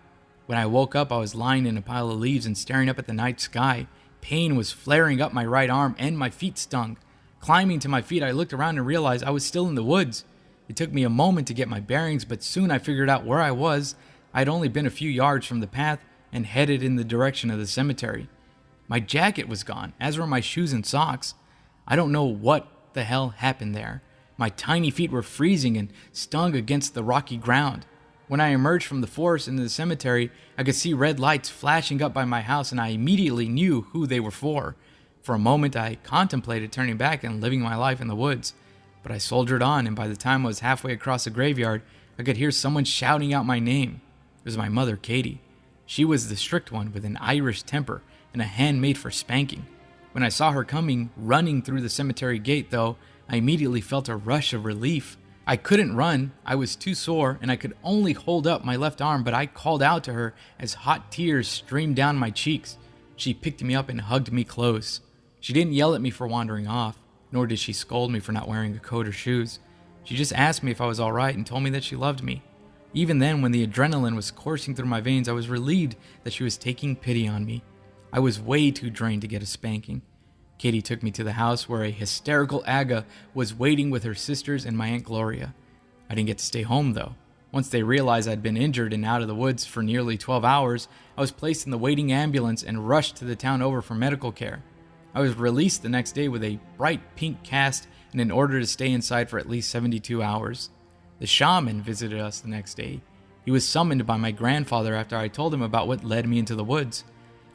S1: When I woke up, I was lying in a pile of leaves and staring up at the night sky. Pain was flaring up my right arm and my feet stung. Climbing to my feet, I looked around and realized I was still in the woods. It took me a moment to get my bearings, but soon I figured out where I was. I had only been a few yards from the path and headed in the direction of the cemetery. My jacket was gone, as were my shoes and socks. I don't know what the hell happened there. My tiny feet were freezing and stung against the rocky ground. When I emerged from the forest into the cemetery, I could see red lights flashing up by my house, and I immediately knew who they were for. For a moment, I contemplated turning back and living my life in the woods. But I soldiered on, and by the time I was halfway across the graveyard, I could hear someone shouting out my name. It was my mother, Katie. She was the strict one with an Irish temper and a hand made for spanking. When I saw her coming, running through the cemetery gate, though, I immediately felt a rush of relief. I couldn't run, I was too sore, and I could only hold up my left arm, but I called out to her as hot tears streamed down my cheeks. She picked me up and hugged me close. She didn't yell at me for wandering off, nor did she scold me for not wearing a coat or shoes. She just asked me if I was all right and told me that she loved me. Even then, when the adrenaline was coursing through my veins, I was relieved that she was taking pity on me. I was way too drained to get a spanking. Katie took me to the house where a hysterical Aga was waiting with her sisters and my Aunt Gloria. I didn't get to stay home, though. Once they realized I'd been injured and out of the woods for nearly 12 hours, I was placed in the waiting ambulance and rushed to the town over for medical care. I was released the next day with a bright pink cast and an order to stay inside for at least 72 hours. The shaman visited us the next day. He was summoned by my grandfather after I told him about what led me into the woods.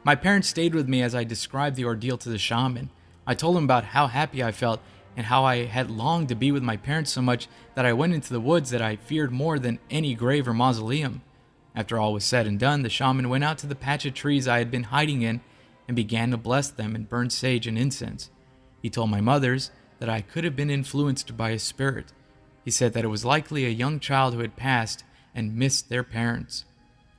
S1: My parents stayed with me as I described the ordeal to the shaman. I told him about how happy I felt and how I had longed to be with my parents so much that I went into the woods that I feared more than any grave or mausoleum. After all was said and done, the shaman went out to the patch of trees I had been hiding in and began to bless them and burn sage and incense. He told my mothers that I could have been influenced by a spirit. He said that it was likely a young child who had passed and missed their parents.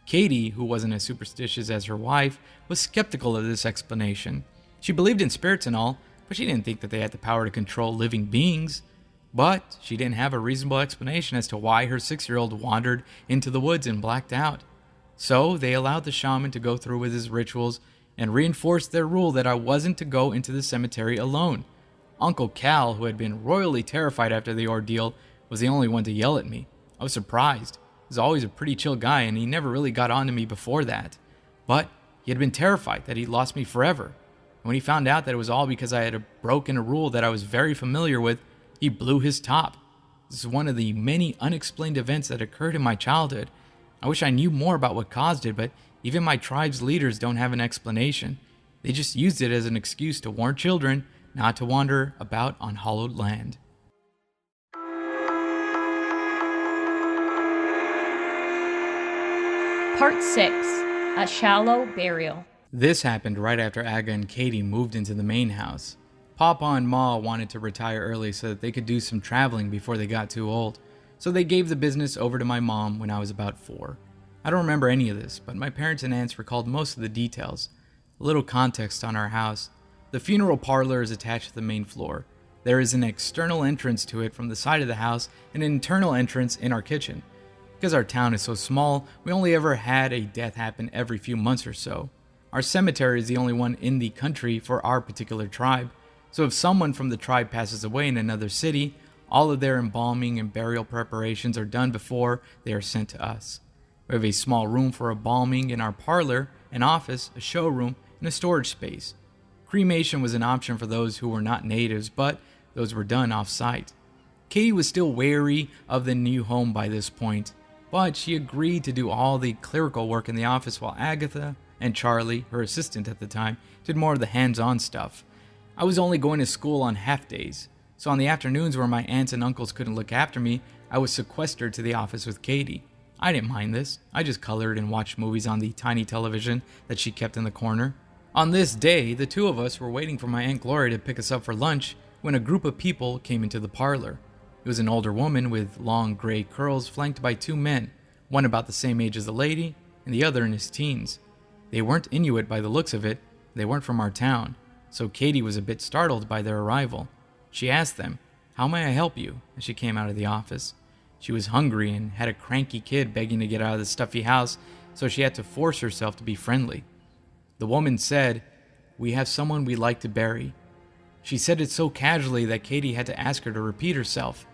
S1: Katie, who wasn't as superstitious as her wife, was skeptical of this explanation. She believed in spirits and all, but she didn't think that they had the power to control living beings. But she didn't have a reasonable explanation as to why her 6-year-old wandered into the woods and blacked out. So they allowed the shaman to go through with his rituals and reinforced their rule that I wasn't to go into the cemetery alone. Uncle Cal, who had been royally terrified after the ordeal, was the only one to yell at me. I was surprised. He was always a pretty chill guy, and he never really got on to me before that. But he had been terrified that he'd lost me forever. And when he found out that it was all because I had broken a rule that I was very familiar with, he blew his top. This is one of the many unexplained events that occurred in my childhood. I wish I knew more about what caused it, but even my tribe's leaders don't have an explanation. They just used it as an excuse to warn children not to wander about on hallowed land.
S2: Part 6. A Shallow Burial.
S1: This happened right after Aga and Katie moved into the main house. Papa and Ma wanted to retire early so that they could do some traveling before they got too old, so they gave the business over to my mom when I was about 4. I don't remember any of this, but my parents and aunts recalled most of the details. A little context on our house. The funeral parlor is attached to the main floor. There is an external entrance to it from the side of the house and an internal entrance in our kitchen. Because our town is so small, we only ever had a death happen every few months or so. Our cemetery is the only one in the country for our particular tribe, so if someone from the tribe passes away in another city, all of their embalming and burial preparations are done before they are sent to us. We have a small room for embalming in our parlor, an office, a showroom, and a storage space. Cremation was an option for those who were not natives, but those were done off-site. Katie was still wary of the new home by this point, but she agreed to do all the clerical work in the office while Agatha and Charlie, her assistant at the time, did more of the hands-on stuff. I was only going to school on half-days, so on the afternoons where my aunts and uncles couldn't look after me, I was sequestered to the office with Katie. I didn't mind this. I just colored and watched movies on the tiny television that she kept in the corner. On this day, the two of us were waiting for my Aunt Gloria to pick us up for lunch when a group of people came into the parlor. It was an older woman with long gray curls flanked by 2 men, one about the same age as the lady and the other in his teens. They weren't Inuit by the looks of it. They weren't from our town, so Katie was a bit startled by their arrival. She asked them, "How may I help you?" as she came out of the office. She was hungry and had a cranky kid begging to get out of the stuffy house, so she had to force herself to be friendly. The woman said, "We have someone we'd like to bury." She said it so casually that Katie had to ask her to repeat herself.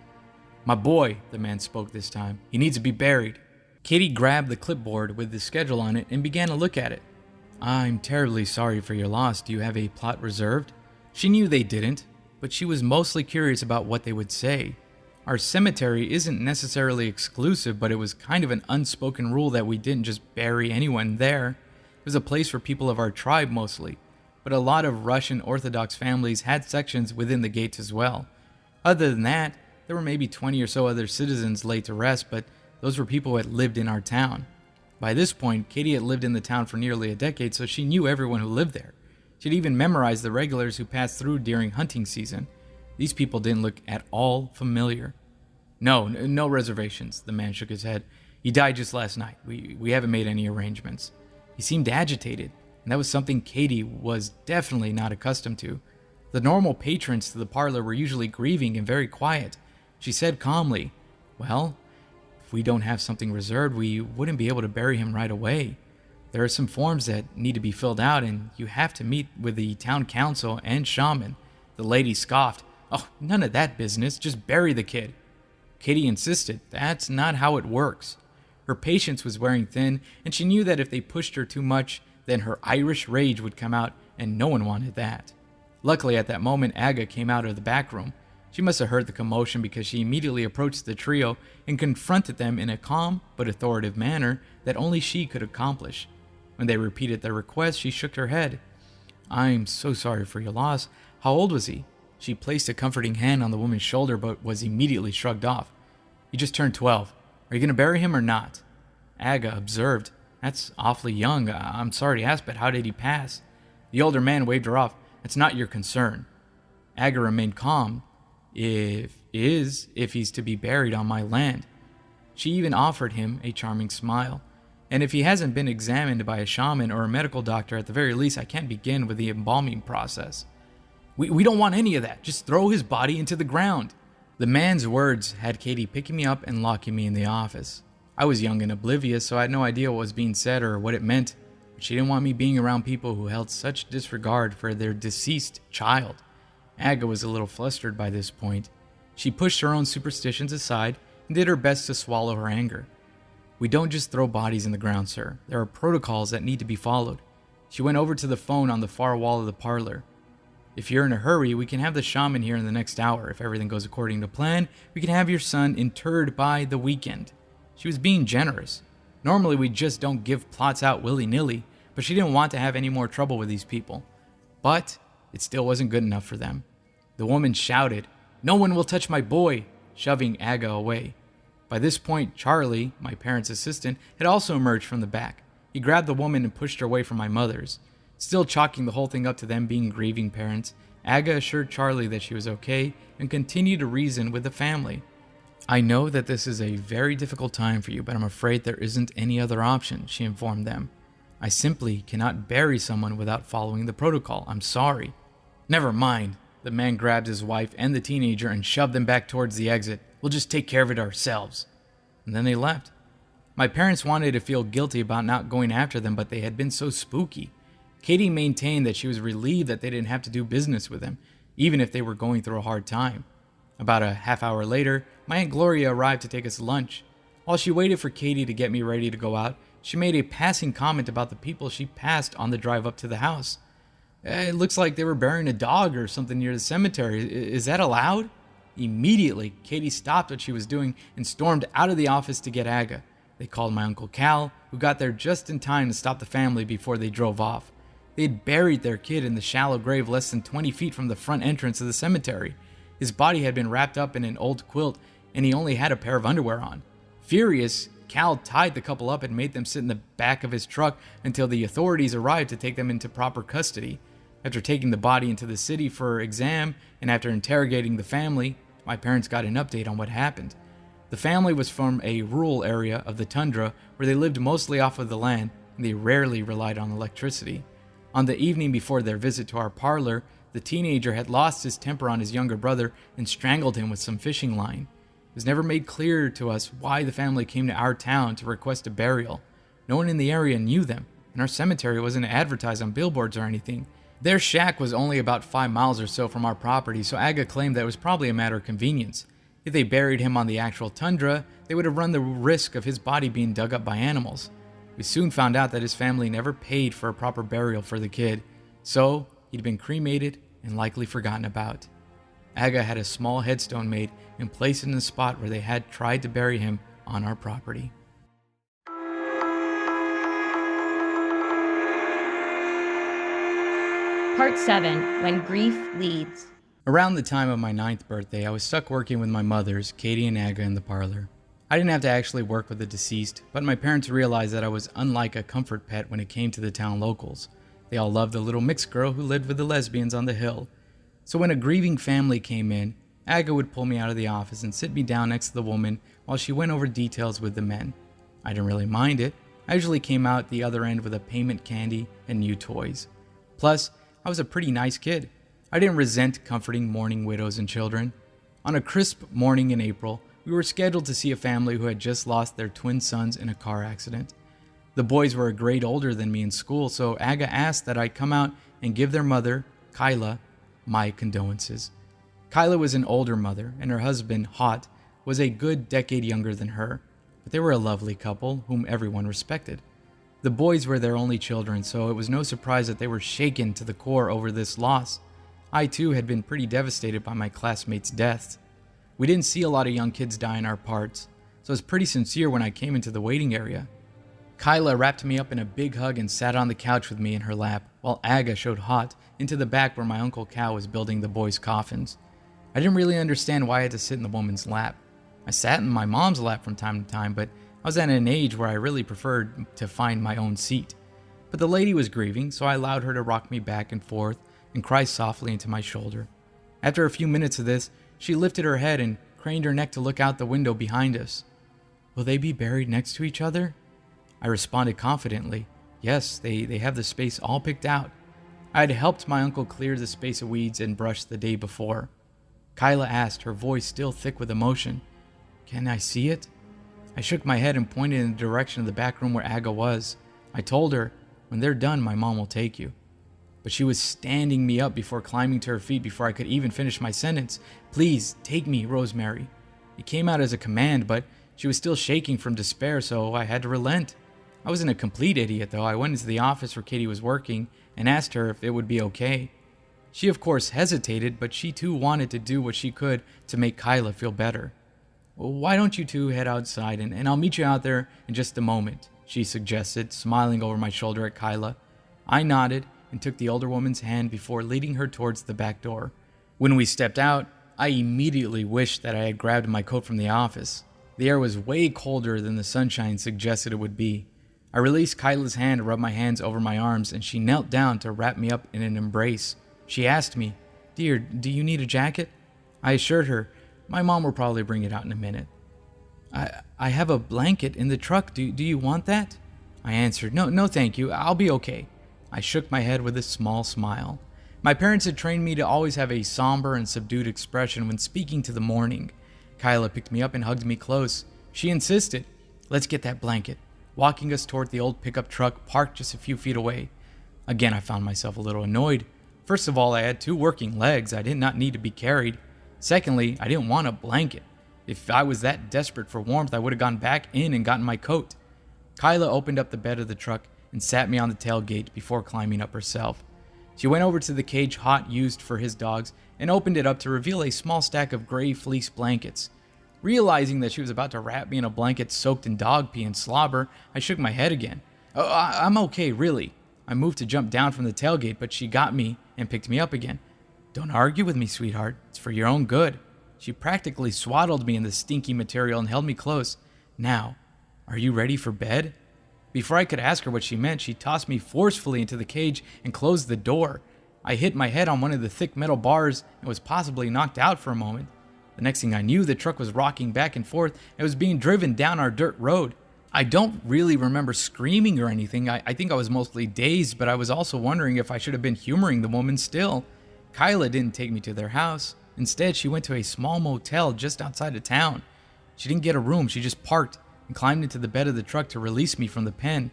S1: "My boy," the man spoke this time. "He needs to be buried." Katie grabbed the clipboard with the schedule on it and began to look at it. "I'm terribly sorry for your loss. Do you have a plot reserved?" She knew they didn't, but she was mostly curious about what they would say. Our cemetery isn't necessarily exclusive, but it was kind of an unspoken rule that we didn't just bury anyone there. It was a place for people of our tribe mostly, but a lot of Russian Orthodox families had sections within the gates as well. Other than that, there were maybe 20 or so other citizens laid to rest, but those were people who had lived in our town. By this point, Katie had lived in the town for nearly a decade, so she knew everyone who lived there. She'd even memorized the regulars who passed through during hunting season. These people didn't look at all familiar. No reservations," the man shook his head. "He died just last night. We haven't made any arrangements." He seemed agitated, and that was something Katie was definitely not accustomed to. The normal patrons to the parlor were usually grieving and very quiet. She said calmly, "Well, if we don't have something reserved, we wouldn't be able to bury him right away. There are some forms that need to be filled out, and you have to meet with the town council and shaman." The lady scoffed. "Oh, none of that business. Just bury the kid." Katie insisted. That's not how it works. Her patience was wearing thin, and she knew that if they pushed her too much, then her Irish rage would come out, and no one wanted that. Luckily, at that moment, Aga came out of the back room. She must have heard the commotion because she immediately approached the trio and confronted them in a calm but authoritative manner that only she could accomplish. When they repeated their request, she shook her head. I'm so sorry for your loss. How old was he? She placed a comforting hand on the woman's shoulder, but was immediately shrugged off. He just turned 12. Are you going to bury him or not? Aga observed. That's awfully young. I'm sorry to ask, but how did he pass? The older man waved her off. It's not your concern. Aga remained calm. If he's to be buried on my land. She even offered him a charming smile. And if he hasn't been examined by a shaman or a medical doctor, at the very least, I can't begin with the embalming process. We don't want any of that. Just throw his body into the ground. The man's words had Katie picking me up and locking me in the office. I was young and oblivious, so I had no idea what was being said or what it meant. But she didn't want me being around people who held such disregard for their deceased child. Aga was a little flustered by this point. She pushed her own superstitions aside and did her best to swallow her anger. We don't just throw bodies in the ground, sir. There are protocols that need to be followed. She went over to the phone on the far wall of the parlor. If you're in a hurry, we can have the shaman here in the next hour. If everything goes according to plan, we can have your son interred by the weekend. She was being generous. Normally, we just don't give plots out willy-nilly, but she didn't want to have any more trouble with these people. But it still wasn't good enough for them. The woman shouted, "No one will touch my boy," shoving Aga away. By this point, Charlie, my parents' assistant, had also emerged from the back. He grabbed the woman and pushed her away from my mother's. Still chalking the whole thing up to them being grieving parents, Aga assured Charlie that she was okay and continued to reason with the family. I know that this is a very difficult time for you, but I'm afraid there isn't any other option, she informed them. I simply cannot bury someone without following the protocol. I'm sorry. Never mind. The man grabbed his wife and the teenager and shoved them back towards the exit. We'll just take care of it ourselves. And then they left. My parents wanted to feel guilty about not going after them, but they had been so spooky. Katie maintained that she was relieved that they didn't have to do business with them, even if they were going through a hard time. About a half hour later, my Aunt Gloria arrived to take us lunch. While she waited for Katie to get me ready to go out, she made a passing comment about the people she passed on the drive up to the house. It looks like they were burying a dog or something near the cemetery. Is that allowed? Immediately, Katie stopped what she was doing and stormed out of the office to get Aga. They called my Uncle Cal, who got there just in time to stop the family before they drove off. They had buried their kid in the shallow grave less than 20 feet from the front entrance of the cemetery. His body had been wrapped up in an old quilt, and he only had a pair of underwear on. Furious, Cal tied the couple up and made them sit in the back of his truck until the authorities arrived to take them into proper custody. After taking the body into the city for exam and after interrogating the family, my parents got an update on what happened. The family was from a rural area of the tundra where they lived mostly off of the land and they rarely relied on electricity. On the evening before their visit to our parlor, the teenager had lost his temper on his younger brother and strangled him with some fishing line. It was never made clear to us why the family came to our town to request a burial. No one in the area knew them, and our cemetery wasn't advertised on billboards or anything. Their shack was only about 5 miles or so from our property, so Aga claimed that it was probably a matter of convenience. If they buried him on the actual tundra, they would have run the risk of his body being dug up by animals. We soon found out that his family never paid for a proper burial for the kid, so he'd been cremated and likely forgotten about. Aga had a small headstone made and placed in the spot where they had tried to bury him on our property.
S2: Part 7. When Grief Leads.
S1: Around the time of my 9th birthday, I was stuck working with my mothers, Katie and Aga, in the parlor. I didn't have to actually work with the deceased, but my parents realized that I was unlike a comfort pet when it came to the town locals. They all loved the little mixed girl who lived with the lesbians on the hill. So when a grieving family came in, Aga would pull me out of the office and sit me down next to the woman while she went over details with the men. I didn't really mind it. I usually came out the other end with a payment candy and new toys. Plus, I was a pretty nice kid. I didn't resent comforting mourning widows and children. On a crisp morning in April, we were scheduled to see a family who had just lost their twin sons in a car accident. The boys were a grade older than me in school, so Aga asked that I come out and give their mother, Kyla, my condolences. Kyla was an older mother, and her husband, Hot, was a good decade younger than her, but they were a lovely couple whom everyone respected. The boys were their only children, so it was no surprise that they were shaken to the core over this loss. I too had been pretty devastated by my classmates' deaths. We didn't see a lot of young kids die in our parts, so I was pretty sincere when I came into the waiting area. Kyla wrapped me up in a big hug and sat on the couch with me in her lap, while Aga showed Hot into the back where my Uncle Cal was building the boys' coffins. I didn't really understand why I had to sit in the woman's lap. I sat in my mom's lap from time to time, but I was at an age where I really preferred to find my own seat. But the lady was grieving, so I allowed her to rock me back and forth and cry softly into my shoulder. After a few minutes of this, she lifted her head and craned her neck to look out the window behind us. "Will they be buried next to each other?" I responded confidently. Yes, they have the space all picked out. I had helped my uncle clear the space of weeds and brush the day before. Kyla asked, her voice still thick with emotion, "Can I see it?" I shook my head and pointed in the direction of the back room where Aga was. I told her, "When they're done, my mom will take you." But she was standing me up before climbing to her feet before I could even finish my sentence. "Please, take me, Rosemary." It came out as a command, but she was still shaking from despair, so I had to relent. I wasn't a complete idiot, though. I went into the office where Katie was working and asked her if it would be okay. She, of course, hesitated, but she too wanted to do what she could to make Kyla feel better. "Well, why don't you two head outside, and I'll meet you out there in just a moment," she suggested, smiling over my shoulder at Kyla. I nodded and took the older woman's hand before leading her towards the back door. When we stepped out, I immediately wished that I had grabbed my coat from the office. The air was way colder than the sunshine suggested it would be. I released Kyla's hand to rub my hands over my arms, and she knelt down to wrap me up in an embrace. She asked me, "Dear, do you need a jacket?" I assured her, "My mom will probably bring it out in a minute." I have a blanket in the truck. Do you want that?" I answered, No, thank you. I'll be okay." I shook my head with a small smile. My parents had trained me to always have a somber and subdued expression when speaking to the morning. Kyla picked me up and hugged me close. She insisted, "Let's get that blanket," walking us toward the old pickup truck parked just a few feet away. Again, I found myself a little annoyed. First of all, I had 2 working legs. I did not need to be carried. Secondly, I didn't want a blanket. If I was that desperate for warmth, I would have gone back in and gotten my coat. Kyla opened up the bed of the truck and sat me on the tailgate before climbing up herself. She went over to the cage Hot used for his dogs and opened it up to reveal a small stack of gray fleece blankets. Realizing that she was about to wrap me in a blanket soaked in dog pee and slobber, I shook my head again. "Oh, I'm okay, really." I moved to jump down from the tailgate, but she got me and picked me up again. "Don't argue with me, sweetheart. It's for your own good." She practically swaddled me in the stinky material and held me close. "Now, are you ready for bed?" Before I could ask her what she meant, she tossed me forcefully into the cage and closed the door. I hit my head on one of the thick metal bars and was possibly knocked out for a moment. The next thing I knew, the truck was rocking back and forth and was being driven down our dirt road. I don't really remember screaming or anything. I think I was mostly dazed, but I was also wondering if I should have been humoring the woman still. Kyla didn't take me to their house. Instead, she went to a small motel just outside of town. She didn't get a room. She just parked and climbed into the bed of the truck to release me from the pen.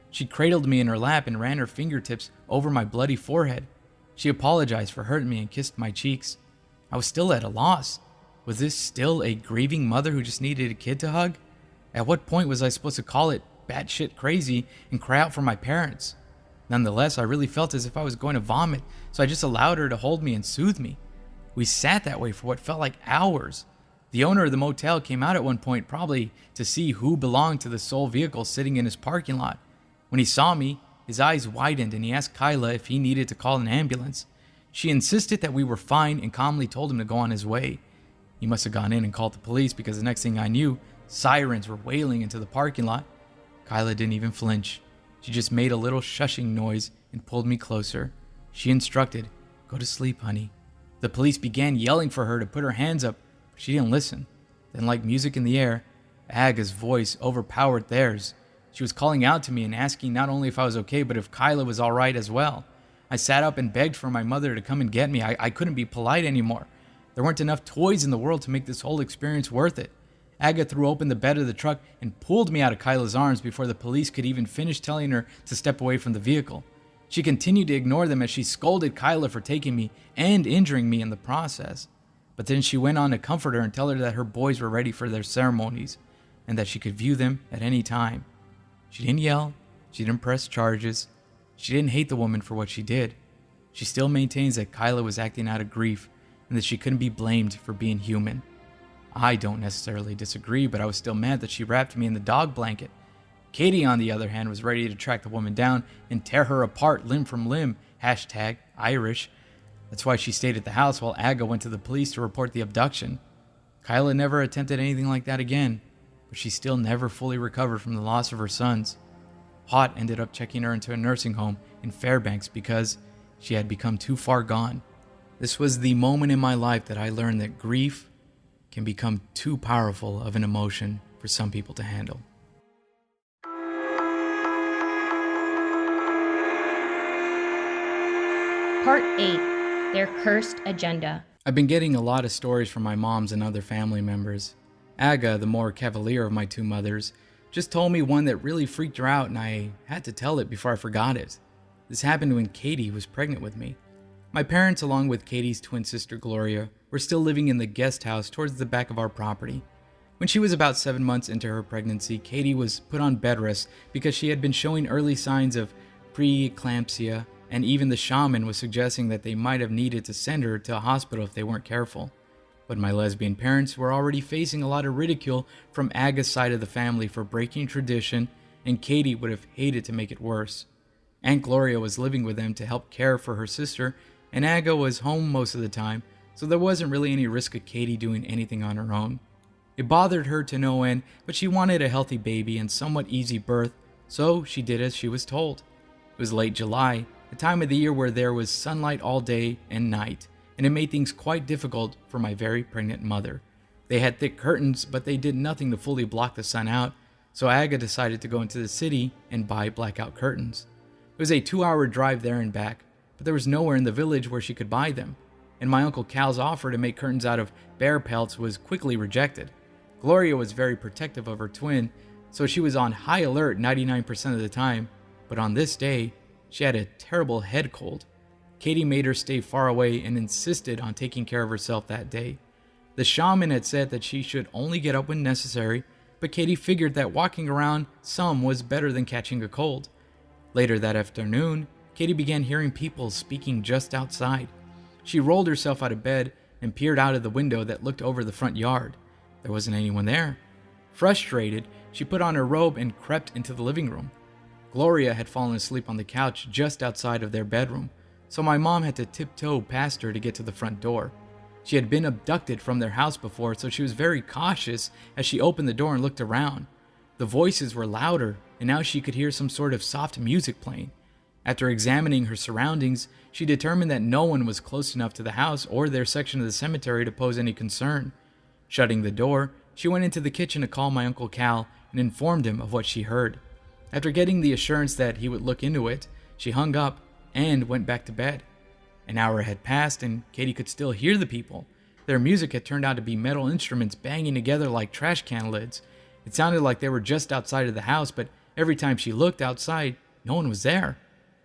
S1: She cradled me in her lap and ran her fingertips over my bloody forehead. She apologized for hurting me and kissed my cheeks. I was still at a loss. Was this still a grieving mother who just needed a kid to hug? At what point was I supposed to call it batshit crazy and cry out for my parents? Nonetheless, I really felt as if I was going to vomit, so I just allowed her to hold me and soothe me. We sat that way for what felt like hours. The owner of the motel came out at one point, probably to see who belonged to the sole vehicle sitting in his parking lot. When he saw me, his eyes widened and he asked Kyla if he needed to call an ambulance. She insisted that we were fine and calmly told him to go on his way. He must have gone in and called the police because the next thing I knew, sirens were wailing into the parking lot. Kyla didn't even flinch. She just made a little shushing noise and pulled me closer. She instructed, "Go to sleep, honey." The police began yelling for her to put her hands up, but she didn't listen. Then, like music in the air, Aga's voice overpowered theirs. She was calling out to me and asking not only if I was okay, but if Kyla was all right as well. I sat up and begged for my mother to come and get me. I couldn't be polite anymore. There weren't enough toys in the world to make this whole experience worth it. Aga threw open the bed of the truck and pulled me out of Kyla's arms before the police could even finish telling her to step away from the vehicle. She continued to ignore them as she scolded Kyla for taking me and injuring me in the process. But then she went on to comfort her and tell her that her boys were ready for their ceremonies and that she could view them at any time. She didn't yell. She didn't press charges. She didn't hate the woman for what she did. She still maintains that Kyla was acting out of grief and that she couldn't be blamed for being human. I don't necessarily disagree, but I was still mad that she wrapped me in the dog blanket. Katie, on the other hand, was ready to track the woman down and tear her apart limb from limb. #Irish. That's why she stayed at the house while Aga went to the police to report the abduction. Kyla never attempted anything like that again, but she still never fully recovered from the loss of her sons. Hot ended up checking her into a nursing home in Fairbanks because she had become too far gone. This was the moment in my life that I learned that grief can become too powerful of an emotion for some people to handle.
S2: Part 8. Their Cursed Agenda.
S1: I've been getting a lot of stories from my moms and other family members. Aga, the more cavalier of my two mothers, just told me one that really freaked her out, and I had to tell it before I forgot it. This happened when Katie was pregnant with me. My parents, along with Katie's twin sister Gloria, were still living in the guest house towards the back of our property. When she was about 7 months into her pregnancy, Katie was put on bed rest because she had been showing early signs of preeclampsia, and even the shaman was suggesting that they might have needed to send her to a hospital if they weren't careful. But my lesbian parents were already facing a lot of ridicule from Aga's side of the family for breaking tradition, and Katie would have hated to make it worse. Aunt Gloria was living with them to help care for her sister, and Aga was home most of the time, so there wasn't really any risk of Katie doing anything on her own. It bothered her to no end, but she wanted a healthy baby and somewhat easy birth, so she did as she was told. It was late July, a time of the year where there was sunlight all day and night, and it made things quite difficult for my very pregnant mother. They had thick curtains, but they did nothing to fully block the sun out, so Aga decided to go into the city and buy blackout curtains. It was a 2-hour drive there and back, but there was nowhere in the village where she could buy them, and my Uncle Cal's offer to make curtains out of bear pelts was quickly rejected. Gloria was very protective of her twin, so she was on high alert 99% of the time, but on this day, she had a terrible head cold. Katie made her stay far away and insisted on taking care of herself that day. The shaman had said that she should only get up when necessary, but Katie figured that walking around some was better than catching a cold. Later that afternoon, Katie began hearing people speaking just outside. She rolled herself out of bed and peered out of the window that looked over the front yard. There wasn't anyone there. Frustrated, she put on her robe and crept into the living room. Gloria had fallen asleep on the couch just outside of their bedroom, so my mom had to tiptoe past her to get to the front door. She had been abducted from their house before, so she was very cautious as she opened the door and looked around. The voices were louder, and now she could hear some sort of soft music playing. After examining her surroundings, she determined that no one was close enough to the house or their section of the cemetery to pose any concern. Shutting the door, she went into the kitchen to call my Uncle Cal and informed him of what she heard. After getting the assurance that he would look into it, she hung up and went back to bed. An hour had passed and Katie could still hear the people. Their music had turned out to be metal instruments banging together like trash can lids. It sounded like they were just outside of the house, but every time she looked outside, no one was there.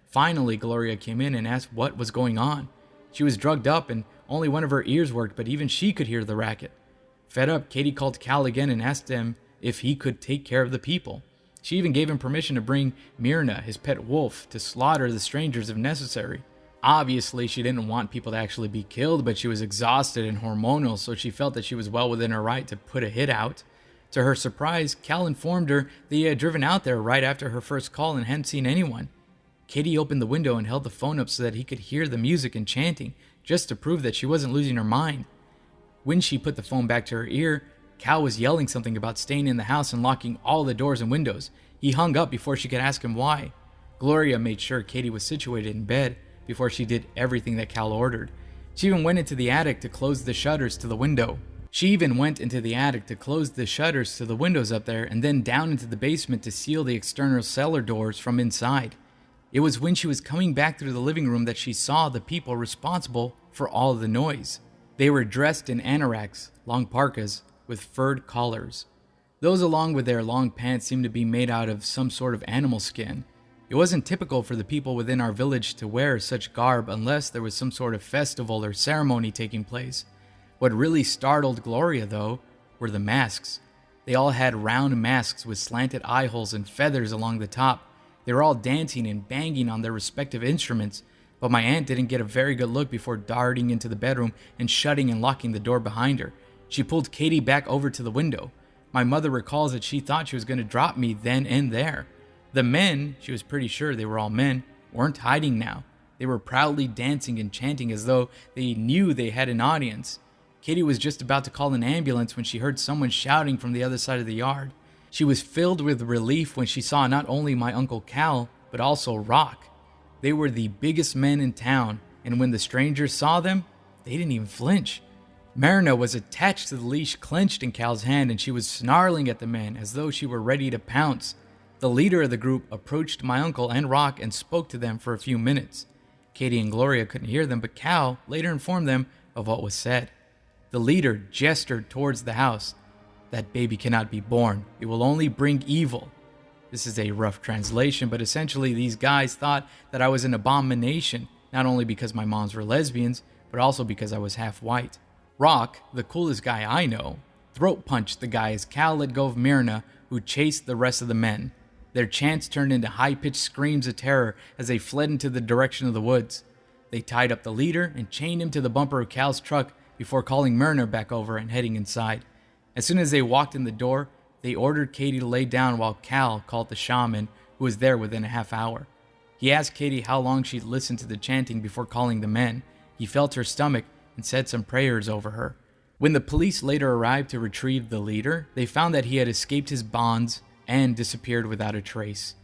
S1: Finally, Gloria came in and asked what was going on. She was drugged up and only one of her ears worked, but even she could hear the racket. Fed up, Katie called Cal again and asked him if he could take care of the people. She even gave him permission to bring Myrna, his pet wolf, to slaughter the strangers if necessary. Obviously, she didn't want people to actually be killed, but she was exhausted and hormonal, so she felt that she was well within her right to put a hit out. To her surprise, Cal informed her that he had driven out there right after her first call and hadn't seen anyone. Katie opened the window and held the phone up so that he could hear the music and chanting, just to prove that she wasn't losing her mind. When she put the phone back to her ear, Cal was yelling something about staying in the house and locking all the doors and windows. He hung up before she could ask him why. Gloria made sure Katie was situated in bed before she did everything that Cal ordered. She even went into the attic to close the shutters to the windows up there and then down into the basement to seal the external cellar doors from inside. It was when she was coming back through the living room that she saw the people responsible for all of the noise. They were dressed in anoraks, long parkas, with furred collars. Those along with their long pants seemed to be made out of some sort of animal skin. It wasn't typical for the people within our village to wear such garb unless there was some sort of festival or ceremony taking place. What really startled Gloria, though, were the masks. They all had round masks with slanted eye holes and feathers along the top. They were all dancing and banging on their respective instruments, but my aunt didn't get a very good look before darting into the bedroom and shutting and locking the door behind her. She pulled Katie back over to the window. My mother recalls that she thought she was going to drop me then and there. The men, she was pretty sure they were all men, weren't hiding now. They were proudly dancing and chanting as though they knew they had an audience. Katie was just about to call an ambulance when she heard someone shouting from the other side of the yard. She was filled with relief when she saw not only my Uncle Cal, but also Rock. They were the biggest men in town, and when the strangers saw them, they didn't even flinch. Marina was attached to the leash clenched in Cal's hand, and she was snarling at the men as though she were ready to pounce. The leader of the group approached my uncle and Rock and spoke to them for a few minutes. Katie and Gloria couldn't hear them, but Cal later informed them of what was said. The leader gestured towards the house. "That baby cannot be born. It will only bring evil." This is a rough translation, but essentially these guys thought that I was an abomination, not only because my moms were lesbians, but also because I was half white. Rock, the coolest guy I know, throat punched the guy as Cal let go of Myrna, who chased the rest of the men. Their chants turned into high-pitched screams of terror as they fled into the direction of the woods. They tied up the leader and chained him to the bumper of Cal's truck before calling Myrna back over and heading inside. As soon as they walked in the door, they ordered Katie to lay down while Cal called the shaman, who was there within a half hour. He asked Katie how long she'd listened to the chanting before calling the men. He felt her stomach and said some prayers over her. When the police later arrived to retrieve the leader, they found that he had escaped his bonds and disappeared without a trace.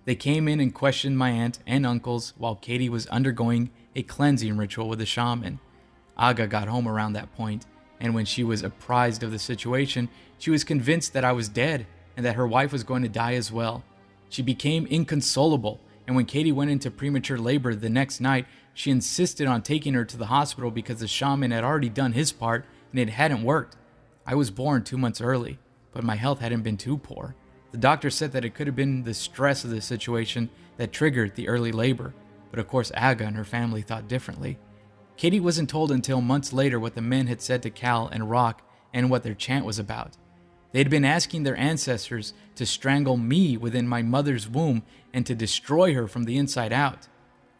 S1: They came in and questioned my aunt and uncles while Katie was undergoing a cleansing ritual with the shaman. Aga got home around that point, and when she was apprised of the situation, she was convinced that I was dead and that her wife was going to die as well. She became inconsolable, and when Katie went into premature labor the next night, she insisted on taking her to the hospital because the shaman had already done his part and it hadn't worked. I was born 2 months early, but my health hadn't been too poor. The doctor said that it could have been the stress of the situation that triggered the early labor, but of course Aga and her family thought differently. Katie wasn't told until months later what the men had said to Cal and Rock and what their chant was about. They had been asking their ancestors to strangle me within my mother's womb and to destroy her from the inside out.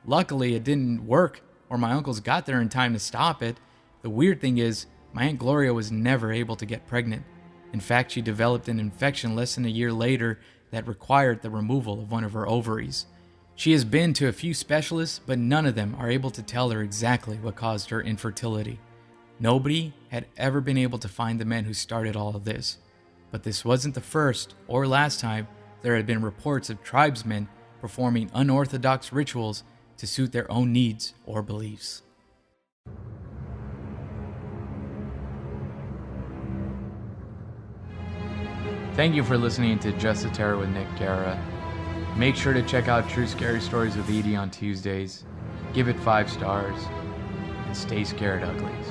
S1: Luckily, it didn't work, or my uncles got there in time to stop it. The weird thing is, my Aunt Gloria was never able to get pregnant. In fact, she developed an infection less than a year later that required the removal of one of her ovaries. She has been to a few specialists, but none of them are able to tell her exactly what caused her infertility. Nobody had ever been able to find the men who started all of this. But this wasn't the first or last time there had been reports of tribesmen performing unorthodox rituals to suit their own needs or beliefs. Thank you for listening to Just the Terror with Nick Guerra. Make sure to check out True Scary Stories with Edie on Tuesdays. Give it 5 stars. And stay scared, uglies.